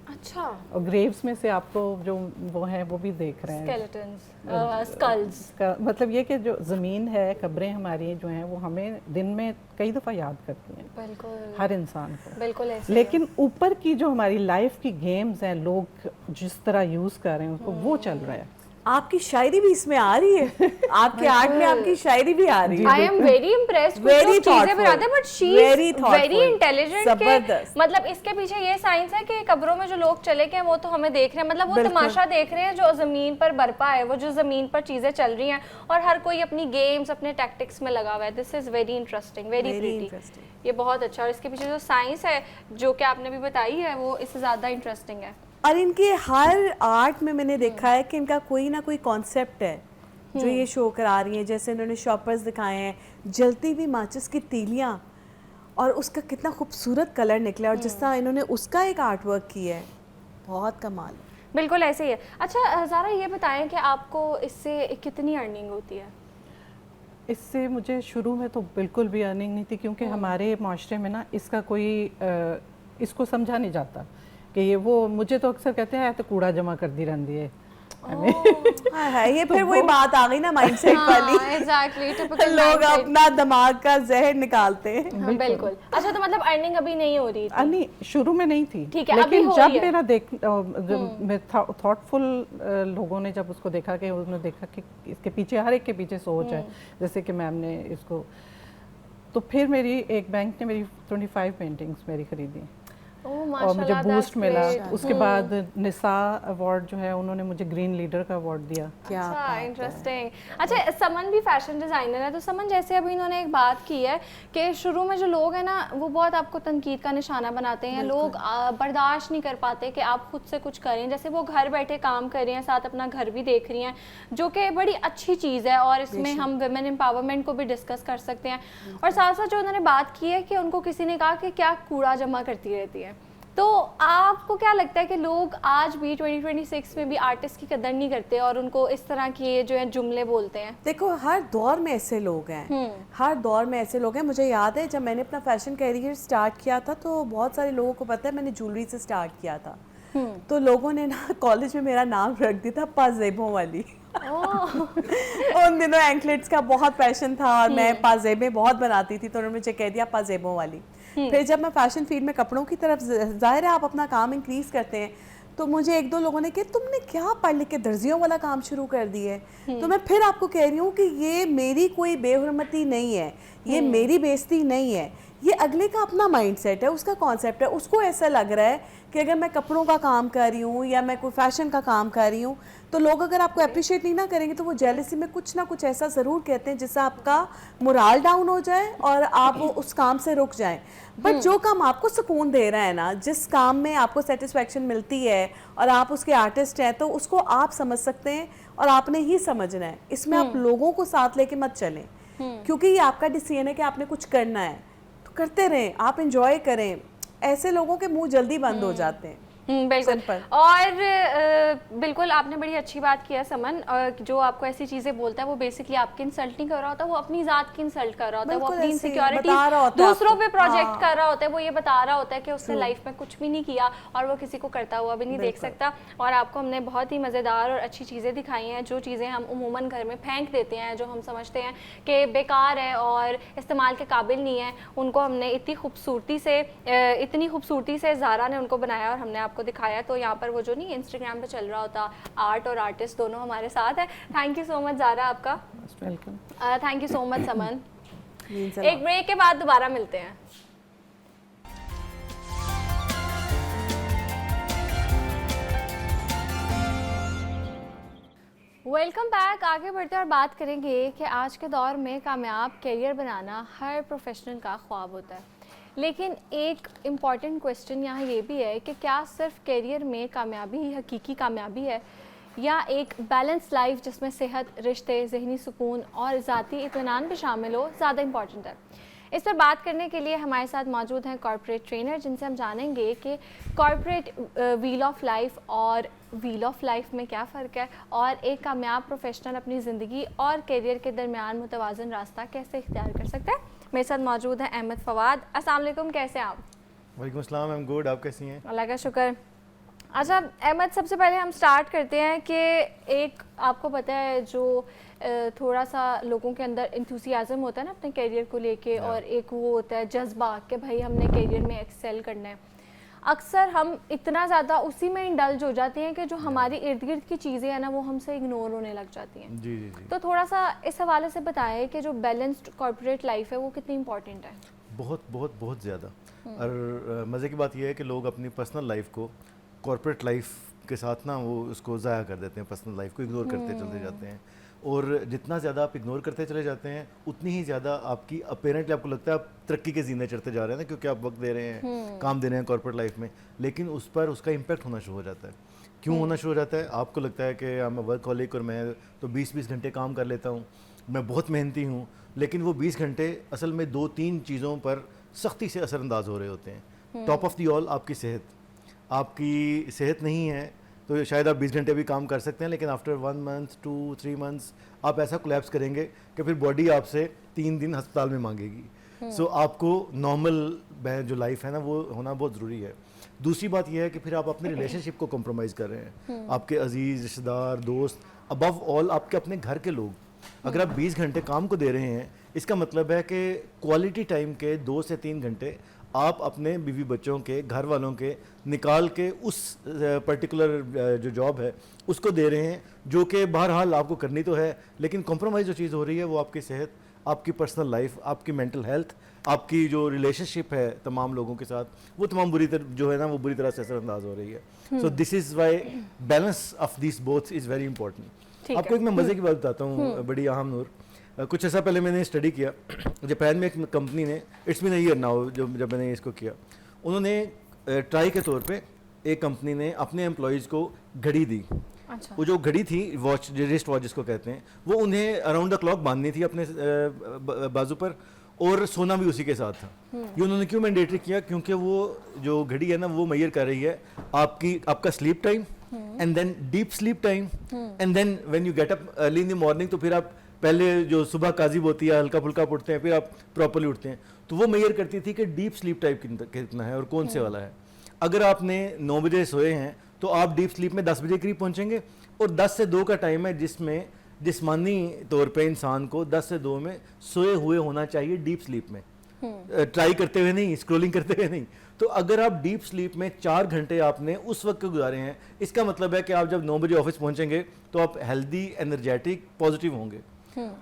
अच्छा, और ग्रेव्स में से आपको जो वो है वो भी देख रहे हैं, स्केलेटन्स, स्कल्स का मतलब ये कि जो ज़मीन है, कब्रें हमारी जो हैं, वो हमें दिन में कई दफ़ा याद करती हैं, बिल्कुल हर इंसान को। बिल्कुल ऐसे। लेकिन ऊपर की जो हमारी लाइफ की गेम्स हैं, लोग जिस तरह यूज़ कर रहे हैं उसको, वो चल रहा है। आपकी शायरी भी इसमें आ रही है, आपके आर्ट में आपकी शायरी भी आ रही है। I am very impressed. Very चीजें thoughtful. बनाते हैं but she Very is thoughtful. Very intelligent. जबरदस्त। मतलब इसके पीछे ये साइंस है कि कब्रों में जो लोग चले गए वो तो हमें देख रहे हैं, मतलब वो बिल्कुल। तमाशा देख रहे हैं जो जमीन पर बरपा है, वो जो जमीन पर चीजें चल रही हैं और हर कोई अपनी गेम्स अपने टैक्टिक्स में लगा हुआ है। This is very interesting, very Very pretty. interesting. ये बहुत अच्छा, और इसके पीछे जो साइंस है जो कि आपने भी बताई है वो इससे ज्यादा इंटरेस्टिंग है। और इनके हर आर्ट में मैंने देखा है कि इनका कोई ना कोई कॉन्सेप्ट है जो ये शो करा रही हैं। जैसे इन्होंने शॉपर्स दिखाए हैं, जलती हुई माचिस की तीलियां, और उसका कितना खूबसूरत कलर निकला, और जिस तरह इन्होंने उसका एक आर्ट वर्क किया है, बहुत कमाल। बिल्कुल ऐसे ही है। अच्छा ज़ारा ये बताएं कि आपको इससे कितनी अर्निंग होती है? इससे मुझे शुरू में तो बिल्कुल भी अर्निंग नहीं थी, क्योंकि हमारे माशरे में ना इसका कोई इसको समझा नहीं जाता कि ये वो, मुझे तो अक्सर कहते हैं तो कूड़ा जमा कर दी रहती है। हाँ है, ये फिर वही बात आ गई ना माइंडसेट वाली। एग्जैक्टली, टिपिकल लोग अपना दिमाग का जहर निकालते हैं। हाँ, बिल्कुल। अच्छा तो मतलब अर्निंग अभी नहीं हो रही थी? नहीं, शुरू में नहीं थी, ठीक है, अभी लेकिन हो जब रही है। मेरा जब थॉटफुल लोगों ने जब उसको देखा कि उन्होंने देखा कि इसके पीछे हर एक के पीछे सोच है, जैसे कि मैम ने इसको, तो फिर मेरी एक बैंक ने मेरी 25 पेंटिंग्स मेरी खरीदी और मुझे बूस्ट मिला। उसके बाद निसा अवार्ड जो है उन्होंने मुझे ग्रीन लीडर का अवार्ड दिया। क्या अच्छा, इंटरेस्टिंग। अच्छा समन भी फैशन डिज़ाइनर है, तो समन जैसे अभी इन्होंने एक बात की है कि शुरू में जो लोग हैं ना वो बहुत आपको तनकीद का निशाना बनाते हैं, लोग बर्दाश्त नहीं कर पाते कि आप खुद से कुछ करें। जैसे वो घर बैठे काम कर रही हैं, साथ अपना घर भी देख रही हैं, जो कि बड़ी अच्छी चीज़ है, और इसमें हम वुमेन एम्पावरमेंट को भी डिस्कस कर सकते हैं। और साथ साथ जो उन्होंने बात की है कि उनको किसी ने कहा कि क्या कूड़ा जमा करती रहती है, तो आपको क्या लगता है कि लोग आज भी 2026 में भी आर्टिस्ट की कदर नहीं करते और उनको इस तरह के जो है जुमले बोलते हैं? देखो, हर दौर में ऐसे लोग हैं, हर दौर में ऐसे लोग हैं। मुझे याद है जब मैंने अपना फैशन कैरियर स्टार्ट किया था तो बहुत सारे लोगों को पता है मैंने ज्वेलरी से स्टार्ट किया था, तो लोगों ने ना कॉलेज में मेरा नाम रख दिया था पाजेबों वाली। उन दिनों एंकलेट्स का बहुत फैशन था और मैं पाजेबें बहुत बनाती थी, तो उन्होंने मुझे कह दिया पाजेबों वाली। फिर जब मैं फैशन फील्ड में कपड़ों की तरफ, जाहिर है आप अपना काम इंक्रीज करते हैं, तो मुझे एक दो लोगों ने कहा तुमने क्या पढ़ लिख के दर्जियों वाला काम शुरू कर दिया है। तो मैं फिर आपको कह रही हूँ कि ये मेरी कोई बेहुरमती नहीं है, ये मेरी बेइज्जती नहीं है, ये अगले का अपना माइंडसेट है, उसका कॉन्सेप्ट है। उसको ऐसा लग रहा है कि अगर मैं कपड़ों का काम कर रही हूँ या मैं कोई फैशन का काम कर रही हूँ तो लोग अगर आपको अप्रिशिएट नहीं ना करेंगे तो वो जेलसी में कुछ ना कुछ ऐसा ज़रूर कहते हैं जिससे आपका मोराल डाउन हो जाए और आप उस काम से रुक जाएं। बट जो काम आपको सुकून दे रहा है ना, जिस काम में आपको सेटिस्फैक्शन मिलती है और आप उसके आर्टिस्ट हैं, तो उसको आप समझ सकते हैं और आपने ही समझना है। इसमें आप लोगों को साथ लेके मत चलें, क्योंकि ये आपका डिसीजन है कि आपने कुछ करना है, तो करते रहें, आप इंजॉय करें। ऐसे लोगों के मुंह जल्दी बंद हो जाते हैं। बिल्कुल। और बिल्कुल आपने बड़ी अच्छी बात की है समन, जो आपको ऐसी चीजें बोलता है वो बेसिकली आपकी इंसल्ट नहीं कर रहा होता, वो अपनी जात की इंसल्ट कर रहा होता है, वो अपनी इनसिक्योरिटी दूसरों पे प्रोजेक्ट कर रहा होता है। वो ये बता रहा होता है कि उसने लाइफ में कुछ भी नहीं किया और वो किसी को करता हुआ भी नहीं देख सकता। और आपको हमने बहुत ही मज़ेदार और अच्छी चीज़ें दिखाई हैं, जो चीज़ें हम उमूमन घर में फेंक देते हैं, जो हम समझते हैं कि बेकार है और इस्तेमाल के काबिल नहीं है, उनको हमने इतनी खूबसूरती से ज़ारा ने उनको बनाया और हमने आपको दिखाया। तो यहाँ पर वो जो नहीं इंस्टाग्राम पे चल रहा होता, आर्ट और आर्टिस्ट दोनों हमारे साथ है। Thank you so much Zara आपका, welcome. Thank you so much Saman. एक ब्रेक के बाद दोबारा मिलते हैं। Welcome back. आगे बढ़ते और बात करेंगे कि आज के दौर में कामयाब करियर बनाना हर प्रोफेशनल का ख्वाब होता है, लेकिन एक इम्पॉर्टेंट क्वेश्चन यहाँ ये भी है कि क्या सिर्फ करियर में कामयाबी ही हकीकी कामयाबी है, या एक बैलेंस लाइफ जिसमें सेहत, रिश्ते, ज़हनी सुकून और ज़ाती इत्मीनान भी शामिल हो ज़्यादा इम्पॉर्टेंट है। इस पर बात करने के लिए हमारे साथ मौजूद हैं कॉर्पोरेट ट्रेनर, जिनसे हम जानेंगे कि कॉर्पोरेट व्हील ऑफ लाइफ और व्हील ऑफ लाइफ में क्या फ़र्क है और एक कामयाब प्रोफेशनल अपनी ज़िंदगी और करियर के दरमियान मुतवाज़न रास्ता कैसे इख्तियार कर सकता है। मेरे साथ मौजूद हैं अहमद फवाद। अस्सलाम वालेकुम, कैसे हैं आप? वालेकुम अस्सलाम, आई एम गुड, आप कैसी हैं? अल्लाह का शुक्र। अच्छा अहमद, सबसे पहले हम स्टार्ट करते हैं कि एक आपको पता है जो थोड़ा सा लोगों के अंदर इंथुसियाज़म होता है ना अपने करियर को लेके, और एक वो होता है जज्बा कि भाई हमने करियर में एक्सेल करना है। अक्सर हम इतना ज़्यादा उसी में इंडल्ज हो जाते हैं कि जो हमारी इर्द गिर्द की चीज़ें हैं ना वो हमसे इग्नोर होने लग जाती हैं। जी जी जी, तो थोड़ा सा इस हवाले से बताएं कि जो बैलेंस्ड कॉर्पोरेट लाइफ है वो कितनी इंपॉर्टेंट है। बहुत बहुत बहुत ज़्यादा। और मज़े की बात यह है कि लोग अपनी पर्सनल लाइफ को कॉर्पोरेट लाइफ के साथ ना वो उसको ज़ाया कर देते हैं, पर्सनल लाइफ को इग्नोर करते चले जाते हैं। और जितना ज़्यादा आप इग्नोर करते चले जाते हैं उतनी ही ज़्यादा आपकी अपेरेंटली आपको लगता है आप तरक्की के जीने चढ़ते जा रहे हैं ना, क्योंकि आप वक्त दे रहे हैं, काम दे रहे हैं कॉर्पोरेट लाइफ में, लेकिन उस पर उसका इम्पैक्ट होना शुरू हो जाता है। क्यों होना शुरू हो जाता है? आपको लगता है कि मैं वर्कहॉलिक और मैं तो 20-20 घंटे काम कर लेता हूँ, मैं बहुत मेहनती हूँ, लेकिन वो 20 घंटे असल में 2-3 चीज़ों पर सख्ती से असरअंदाज हो रहे होते हैं। टॉप ऑफ दी ऑल आपकी सेहत। आपकी सेहत नहीं है तो शायद आप 20 घंटे भी काम कर सकते हैं, लेकिन आफ्टर 1 मंथ 2-3 मंथ्स आप ऐसा कोलैप्स करेंगे कि फिर बॉडी आपसे 3 दिन अस्पताल में मांगेगी। सो आपको नॉर्मल जो लाइफ है ना वो होना बहुत ज़रूरी है। दूसरी बात यह है कि फिर आप अपने रिलेशनशिप को कॉम्प्रोमाइज़ कर रहे हैं। आपके अजीज़, रिश्तेदार, दोस्त, अबव ऑल आपके अपने घर के लोग। अगर आप 20 घंटे काम को दे रहे हैं, इसका मतलब है कि क्वालिटी टाइम के 2 से 3 घंटे आप अपने बीवी बच्चों के, घर वालों के निकाल के उस पर्टिकुलर जो जॉब है उसको दे रहे हैं, जो कि बहरहाल आपको करनी तो है, लेकिन कॉम्प्रोमाइज़ जो चीज़ हो रही है वो आपकी सेहत, आपकी पर्सनल लाइफ, आपकी मेंटल हेल्थ, आपकी जो रिलेशनशिप है तमाम लोगों के साथ, वो तमाम बुरी तरह जो है ना वो बुरी तरह से असरअंदाज हो रही है। So this is why balance of this both is very important. आपको एक मैं मज़े की बात बताता हूँ बड़ी अहम नूर। कुछ ऐसा पहले मैंने स्टडी किया, जापान में एक कंपनी ने, it's been a year now जब मैंने इसको किया, उन्होंने ट्राई के तौर पे एक कंपनी ने अपने एम्प्लॉयज़ को घड़ी दी। अच्छा। वो जो घड़ी थी, वॉच, रिस्ट वॉच जिसको कहते हैं, वो उन्हें अराउंड द क्लॉक बांधनी थी अपने बाजू पर, और सोना भी उसी के साथ था। ये उन्होंने क्यों मैंडेटरी किया? क्योंकि वो जो घड़ी है ना वो मेजर कर रही है आपका sleep time, and then deep sleep time, and then when you get up early in the morning, तो फिर आप पहले जो सुबह काजिब होती है, हल्का फुल्का उठते हैं, फिर आप प्रॉपरली उठते हैं, तो वो मेजर करती थी कि डीप स्लीप टाइप कितना है और कौन से वाला है। अगर आपने 9 बजे सोए हैं तो आप डीप स्लीप में 10 बजे करीब पहुंचेंगे, और 10 से 2 का टाइम है जिसमें जिस्मानी तौर पे इंसान को 10 से 2 में सोए हुए होना चाहिए, डीप स्लीप में, ट्राई करते हुए नहीं, स्क्रोलिंग करते हुए नहीं। तो अगर आप डीप स्लीप में 4 घंटे आपने उस वक्त गुजारे हैं, इसका मतलब है कि आप जब 9 बजे ऑफिस पहुंचेंगे तो आप हेल्दी, एनर्जेटिक, पॉजिटिव होंगे।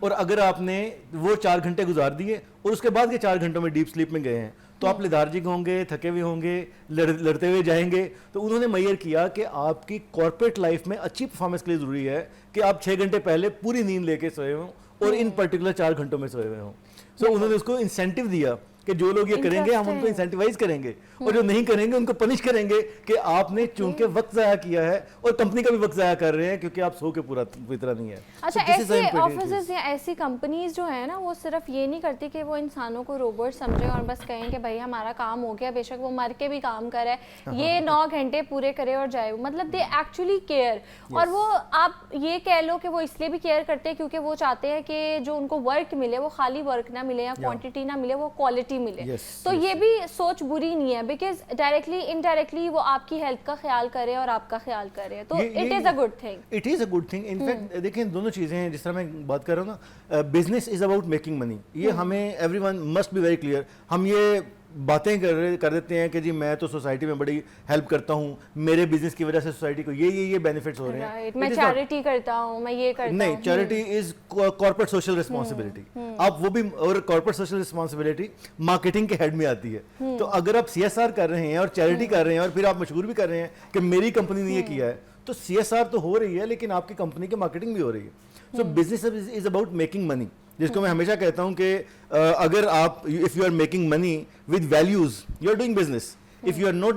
और अगर आपने वो 4 घंटे गुजार दिए और उसके बाद के 4 घंटों में डीप स्लीप में गए हैं, तो आप लेथार्जिक होंगे, थके हुए होंगे, लड़ते हुए जाएंगे। तो उन्होंने मेजर किया कि आपकी कॉर्पोरेट लाइफ में अच्छी परफॉर्मेंस के लिए ज़रूरी है कि आप 6 घंटे पहले पूरी नींद लेके सोए हों और इन पर्टिकुलर 4 घंटों में सोए हुए हों। सो उन्होंने उसको इंसेंटिव दिया कि जो लोग ये करेंगे हम उनको इंसेंटिवाइज करेंगे, और जो नहीं करेंगे उनको पनिश करेंगे कि आपने चूंकि वक्त ज़ाया किया है, और कंपनी का भी वक्त ज़ाया कर रहे हैं क्योंकि आप सो के पूरा तरह नहीं है। अच्छा, ऐसे ऑफिसेज या ऐसी कंपनीज जो है ना वो सिर्फ ये नहीं करती कि वो इंसानों को रोबोट समझे और बस कहें कि भाई हमारा काम हो गया, बेशक वो मर के भी काम करे, ये 9 घंटे पूरे करे और जाए, मतलब दे एक्चुअली केयर। और वो आप ये कह लो कि वो इसलिए भी केयर करते हैं क्योंकि वो चाहते हैं कि जो उनको वर्क मिले वो खाली वर्क ना मिले या क्वांटिटी ना मिले, वो क्वालिटी मिले। तो ये भी सोच बुरी नहीं है, बिकॉज डायरेक्टली इनडायरेक्टली वो आपकी हेल्थ का ख्याल करे और आपका ख्याल करे, तो it is a good thing. It is a good thing. In fact देखिए दोनों चीज़ें हैं, जिस तरह मैं बात कर रहा हूँ ना, business is about making money, ये हमें everyone must be very clear. हम ये बातें कर देते हैं कि जी मैं तो सोसाइटी में बड़ी हेल्प करता हूँ, मेरे बिजनेस की वजह से सोसाइटी को ये बेनिफिट्स हो रहे हैं, मैं चैरिटी करता हूँ, मैं ये करता हूँ। नहीं, charity is corporate social responsibility. आप वो भी, और कॉर्पोरेट सोशल रिस्पॉन्सिबिलिटी मार्केटिंग के हेड में आती है। तो अगर आप CSR कर रहे हैं और चैरिटी कर रहे हैं और फिर आप मशहूर भी कर रहे हैं कि मेरी कंपनी ने ये किया है, तो CSR तो हो रही है लेकिन आपकी कंपनी की मार्केटिंग भी हो रही है। So business is about making money, जिसको मैं हमेशा कहता हूं कि अगर आप, if you are making money with values, you are doing business. If you are not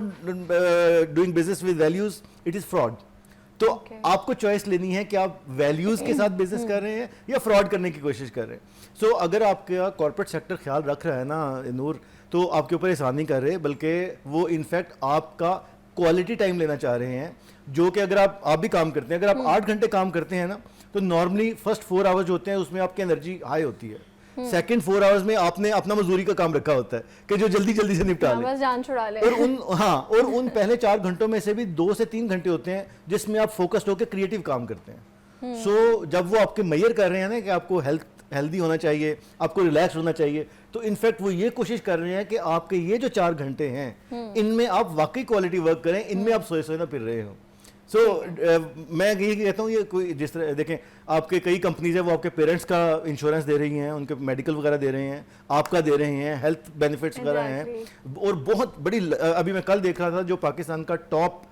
doing business with values, it is fraud. तो आपको चॉइस लेनी है कि आप वैल्यूज के साथ बिजनेस कर रहे हैं या फ्रॉड करने की कोशिश कर रहे हैं। सो अगर आपका कॉर्पोरेट सेक्टर ख्याल रख रहा है ना नूर, तो आपके ऊपर एहसान नहीं कर रहे, बल्कि वो इनफैक्ट आपका क्वालिटी टाइम लेना चाह रहे हैं, जो कि अगर आप भी काम करते हैं, अगर आप 8 घंटे काम करते हैं ना, तो नॉर्मली फर्स्ट 4 आवर्स होते हैं उसमें आपकी एनर्जी हाई होती है, सेकंड 4 आवर्स में आपने अपना मजदूरी का काम रखा होता है कि जो जल्दी जल्दी से निपटा ले, बस जान छुड़ा ले। और उन पहले 4 घंटों में से भी 2 से 3 घंटे होते हैं जिसमें आप फोकस्ड होकर क्रिएटिव काम करते हैं। सो जब वो आपके मेजर कर रहे हैं ना कि आपको हेल्दी होना चाहिए, आपको रिलैक्स होना चाहिए। तो इनफैक्ट वो ये कोशिश कर रहे हैं कि आपके ये जो 4 घंटे हैं इनमें आप वाकई क्वालिटी वर्क करें, इनमें आप सोए सोए ना फिर रहे हो। मैं यही कहता हूँ, ये कोई जिस तरह देखें, आपके कई कंपनीज है वो आपके पेरेंट्स का इंश्योरेंस दे रही हैं, उनके मेडिकल वगैरह दे रहे हैं, आपका दे रहे हैं, हेल्थ बेनिफिट्स वगैरह हैं, और बहुत बड़ी अभी मैं कल देख रहा था जो पाकिस्तान का टॉप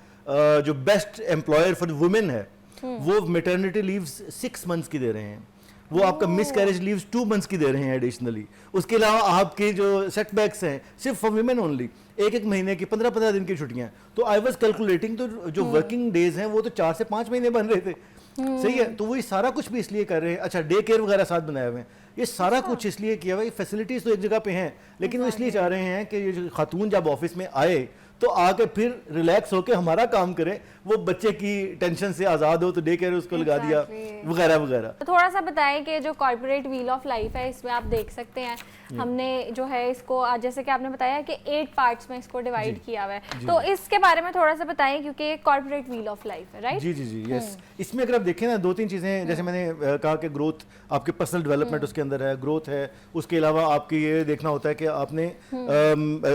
जो बेस्ट एम्प्लॉयर फॉर वुमेन है वो मैटरनिटी लीव्स 6 मंथ्स की दे रहे हैं, वो आपका मिस कैरेज लीव्स 2 मंथ्स की दे रहे हैं एडिशनली। उसके अलावा आपके जो सेटबैक्स हैं सिर्फ फॉर वुमेन ओनली, एक महीने की 15-15 दिन की छुट्टियां। तो आई वाज कैलकुलेटिंग, तो जो वर्किंग डेज हैं वो तो 4 से 5 महीने बन रहे थे। सही है, तो वही सारा कुछ भी इसलिए कर रहे हैं। अच्छा, डे केयर वगैरह साथ बनाए हुए हैं, ये सारा कुछ इसलिए किया हुआ है। फैसिलिटीज तो एक जगह पे हैं, लेकिन वो इसलिए चाह रहे हैं कि ये जो खातून जब ऑफिस में आए तो आके फिर रिलैक्स होके हमारा काम करे, वो बच्चे की टेंशन से आज़ाद हो, तो डे केयर उसको लगा दिया वगैरह वगैरह। तो थोड़ा सा बताएं कि जो कॉर्पोरेट व्हील ऑफ लाइफ है इसमें आप देख सकते हैं हमने जो है इसको जैसे कि आपने बताया कि 8 पार्ट्स में इसको डिवाइड किया हुआ है, तो इसके बारे में थोड़ा सा बताएं क्योंकि ये कॉर्पोरेट व्हील ऑफ लाइफ है, राइट? जी जी जी, यस। इसमें अगर आप देखें ना 2-3 चीज़ें, जैसे मैंने कहा कि ग्रोथ, आपके पर्सनल डेवलपमेंट उसके अंदर है, ग्रोथ है। उसके अलावा आपकी ये देखना होता है कि आपने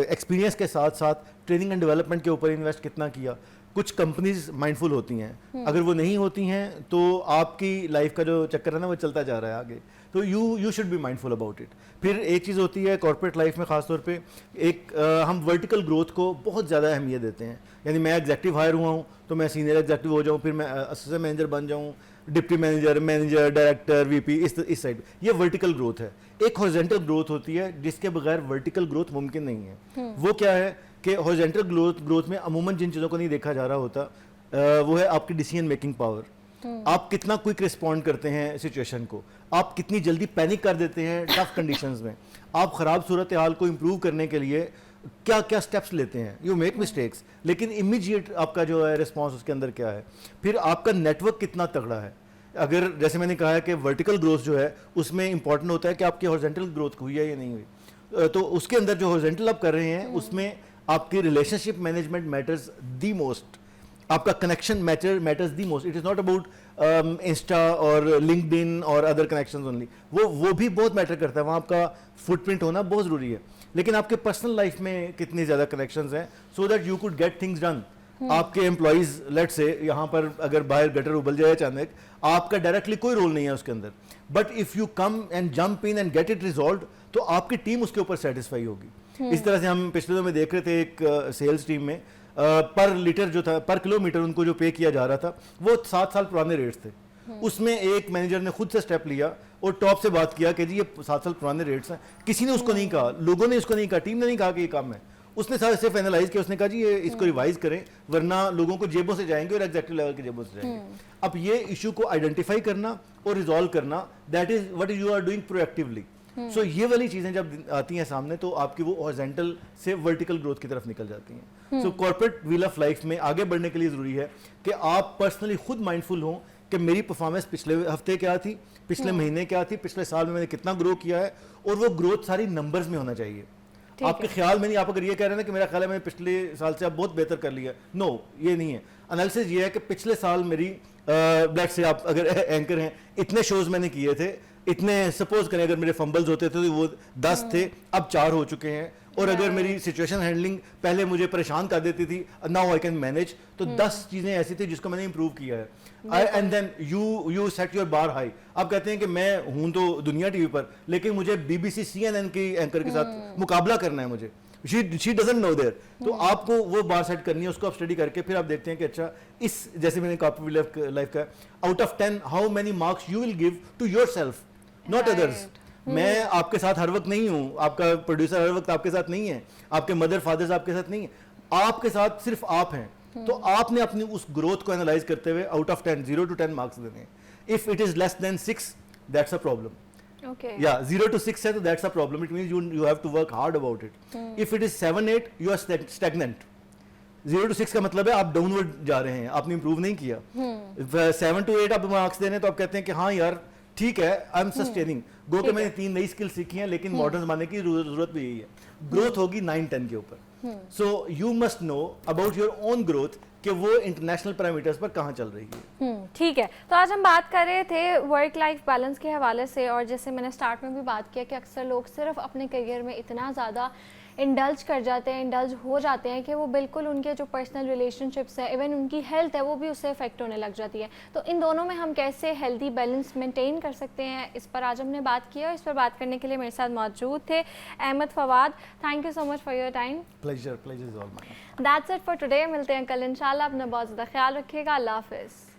एक्सपीरियंस के साथ साथ ट्रेनिंग एंड डेवलपमेंट के ऊपर इन्वेस्ट कितना किया। कुछ कंपनीज माइंडफुल होती हैं, अगर वो नहीं होती हैं तो आपकी लाइफ का जो चक्कर है ना वो चलता जा रहा है आगे, तो you should be mindful about it. फिर एक चीज़ होती है कॉर्पोरेट लाइफ में ख़ासतौर पे, एक हम वर्टिकल ग्रोथ को बहुत ज़्यादा अहमियत देते हैं। यानी मैं एग्जेक्टिव हायर हुआ हूँ तो मैं सीनियर एग्जेक्टिव हो जाऊँ, फिर मैं असिस्टेंट मैनेजर बन जाऊँ, deputy manager, manager, director, VP, इस साइड। ये वर्टिकल ग्रोथ है। एक हॉरिजॉन्टल ग्रोथ होती है जिसके बगैर वर्टिकल ग्रोथ मुमकिन नहीं है। वो क्या है कि हॉरिजॉन्टल ग्रोथ में अमूमन जिन चीज़ों को नहीं देखा जा रहा होता वो है आपकी डिसीजन मेकिंग पावर। आप कितना क्विक रिस्पॉन्ड करते हैं सिचुएशन को, आप कितनी जल्दी पैनिक कर देते हैं टफ कंडीशंस में, आप ख़राब सूरत हाल को इम्प्रूव करने के लिए क्या क्या स्टेप्स लेते हैं। यू मेक मिस्टेक्स, लेकिन इमीडिएट आपका जो है रिस्पॉन्स उसके अंदर क्या है। फिर आपका नेटवर्क कितना तगड़ा है। अगर जैसे मैंने कहा है कि वर्टिकल ग्रोथ जो है उसमें इंपॉर्टेंट होता है कि आपकी हॉरिजॉन्टल ग्रोथ हुई है या नहीं हुई, तो उसके अंदर जो हॉरिजॉन्टल आप कर रहे हैं उसमें आपकी relationship management matters the most, आपका connection matters the most. It is not about Insta और लिंक्डइन और अदर कनेक्शंस ओनली, वो भी बहुत मैटर करता है, वहाँ आपका फुटप्रिंट होना बहुत ज़रूरी है। लेकिन आपके पर्सनल लाइफ में कितनी ज़्यादा कनेक्शंस हैं so that you could get things done. आपके एम्प्लॉइज लेट से यहाँ पर अगर बाहर गटर उबल जाए अचानक, आपका डायरेक्टली कोई रोल नहीं है उसके अंदर, but if you come and jump in and get it resolve तो आपकी टीम उसके ऊपर सेटिस्फाई होगी। इस तरह से हम पिछले दिनों में देख रहे थे एक सेल्स टीम में पर लीटर जो था, पर किलोमीटर उनको जो पे किया जा रहा था वो 7 साल पुराने रेट्स थे। उसमें एक मैनेजर ने खुद से स्टेप लिया और टॉप से बात किया कि जी ये 7 साल पुराने रेट्स हैं। किसी ने उसको नहीं कहा, लोगों ने उसको नहीं कहा, टीम ने नहीं कहा कि ये कम है। उसने सारे सिर्फ एनालाइज किया, उसने कहा जी ये इसको रिवाइज करें वरना लोगों को जेबों से जाएंगे और एग्जेक्टिव लेवल की जेबों से जाएंगे। अब ये इशू को आइडेंटिफाई करना और रिजॉल्व करना, that is what you are doing proactively. So ये वाली चीजें जब आती हैं सामने तो आपकी वो हॉरिजॉन्टल से वर्टिकल ग्रोथ की तरफ निकल जाती हैं। सो कॉर्पोरेट व्हील ऑफ लाइफ में आगे बढ़ने के लिए जरूरी है कि आप पर्सनली खुद माइंडफुल हों कि मेरी परफॉर्मेंस पिछले हफ्ते क्या थी, पिछले महीने क्या थी, पिछले साल में मैंने कितना ग्रो किया है, और वो ग्रोथ सारी नंबर्स में होना चाहिए। आपके ख्याल में नहीं, आप अगर ये कह रहे हैं ना कि मेरा ख्याल है मैंने पिछले साल से आप बहुत बेहतर कर लिया, नो ये नहीं है। एनालिसिस ये है कि पिछले साल मेरी ब्लड से आप अगर एंकर हैं, इतने शोज मैंने किए थे, इतने सपोज करें अगर मेरे फंबल्स होते थे तो वो 10 थे, अब 4 हो चुके हैं। और अगर मेरी सिचुएशन हैंडलिंग पहले मुझे परेशान कर देती थी, नाउ आई कैन मैनेज, तो 10 चीजें ऐसी थी जिसको मैंने इंप्रूव किया है। And then you set your bar high. आप कहते हैं कि मैं हूं तो दुनिया टीवी पर, लेकिन मुझे BBC CNN की एंकर के साथ मुकाबला करना है मुझे, शी डजंट नो देयर। तो आपको वो बार सेट करनी है, उसको आप स्टडी करके फिर आप देखते हैं कि अच्छा इस जैसे मैंने कॉर्पोरेट लाइफ का out of 10 how many marks you will give to yourself, not others. मैं आपके साथ हर वक्त नहीं हूं, आपका प्रोड्यूसर हर वक्त आपके साथ नहीं है, आपके मदर फादर्स आपके साथ नहीं है, आपके साथ सिर्फ आप हैं। तो आपने अपनी उस ग्रोथ को एनालाइज करते हुए आउट ऑफ 10 0 to 10 मार्क्स देने हैं। If it is less than 6 that's a problem. या 0 to 6 है तो that's a problem, it means you have to work hard about it. If it is 7 8 you are stagnant. 0 to 6 का मतलब है आप downward जा रहे हैं, आपने इंप्रूव नहीं किया। 7 to 8 आप मार्क्स दे रहे हैं तो आप कहते हैं कि हाँ यार ठीक है, आई एम सस्टेनिंग। गो के मैंने 3 नई स्किल सीखी हैं, लेकिन मॉडर्न जमाने की जरूरत भी यही है। ग्रोथ होगी 9 10 के ऊपर। So you must know about your own growth कि वो इंटरनेशनल पैरामीटर्स पर कहाँ चल रही है। ठीक है, तो आज हम बात कर रहे थे वर्क लाइफ बैलेंस के हवाले से, और जैसे मैंने स्टार्ट में भी बात किया कि अक्सर लोग सिर्फ अपने करियर में इतना ज़्यादा इंडल्ज कर जाते हैं, इंडल्ज हो जाते हैं कि वो बिल्कुल उनके जो पर्सनल रिलेशनशिप्स है, इवन उनकी हेल्थ है, वो भी उससे इफेक्ट होने लग जाती है। तो इन दोनों में हम कैसे हेल्दी बैलेंस मेंटेन कर सकते हैं, इस पर आज हमने बात की, और इस पर बात करने के लिए मेरे साथ मौजूद थे Ahmed Fawad. Thank you so much for your time. Pleasure is all mine. That's it for today. मिलते हैं कल इंशाल्लाह। अपना बहुत ज़्यादा ख्याल रखिएगा। अल्लाह हाफिज़।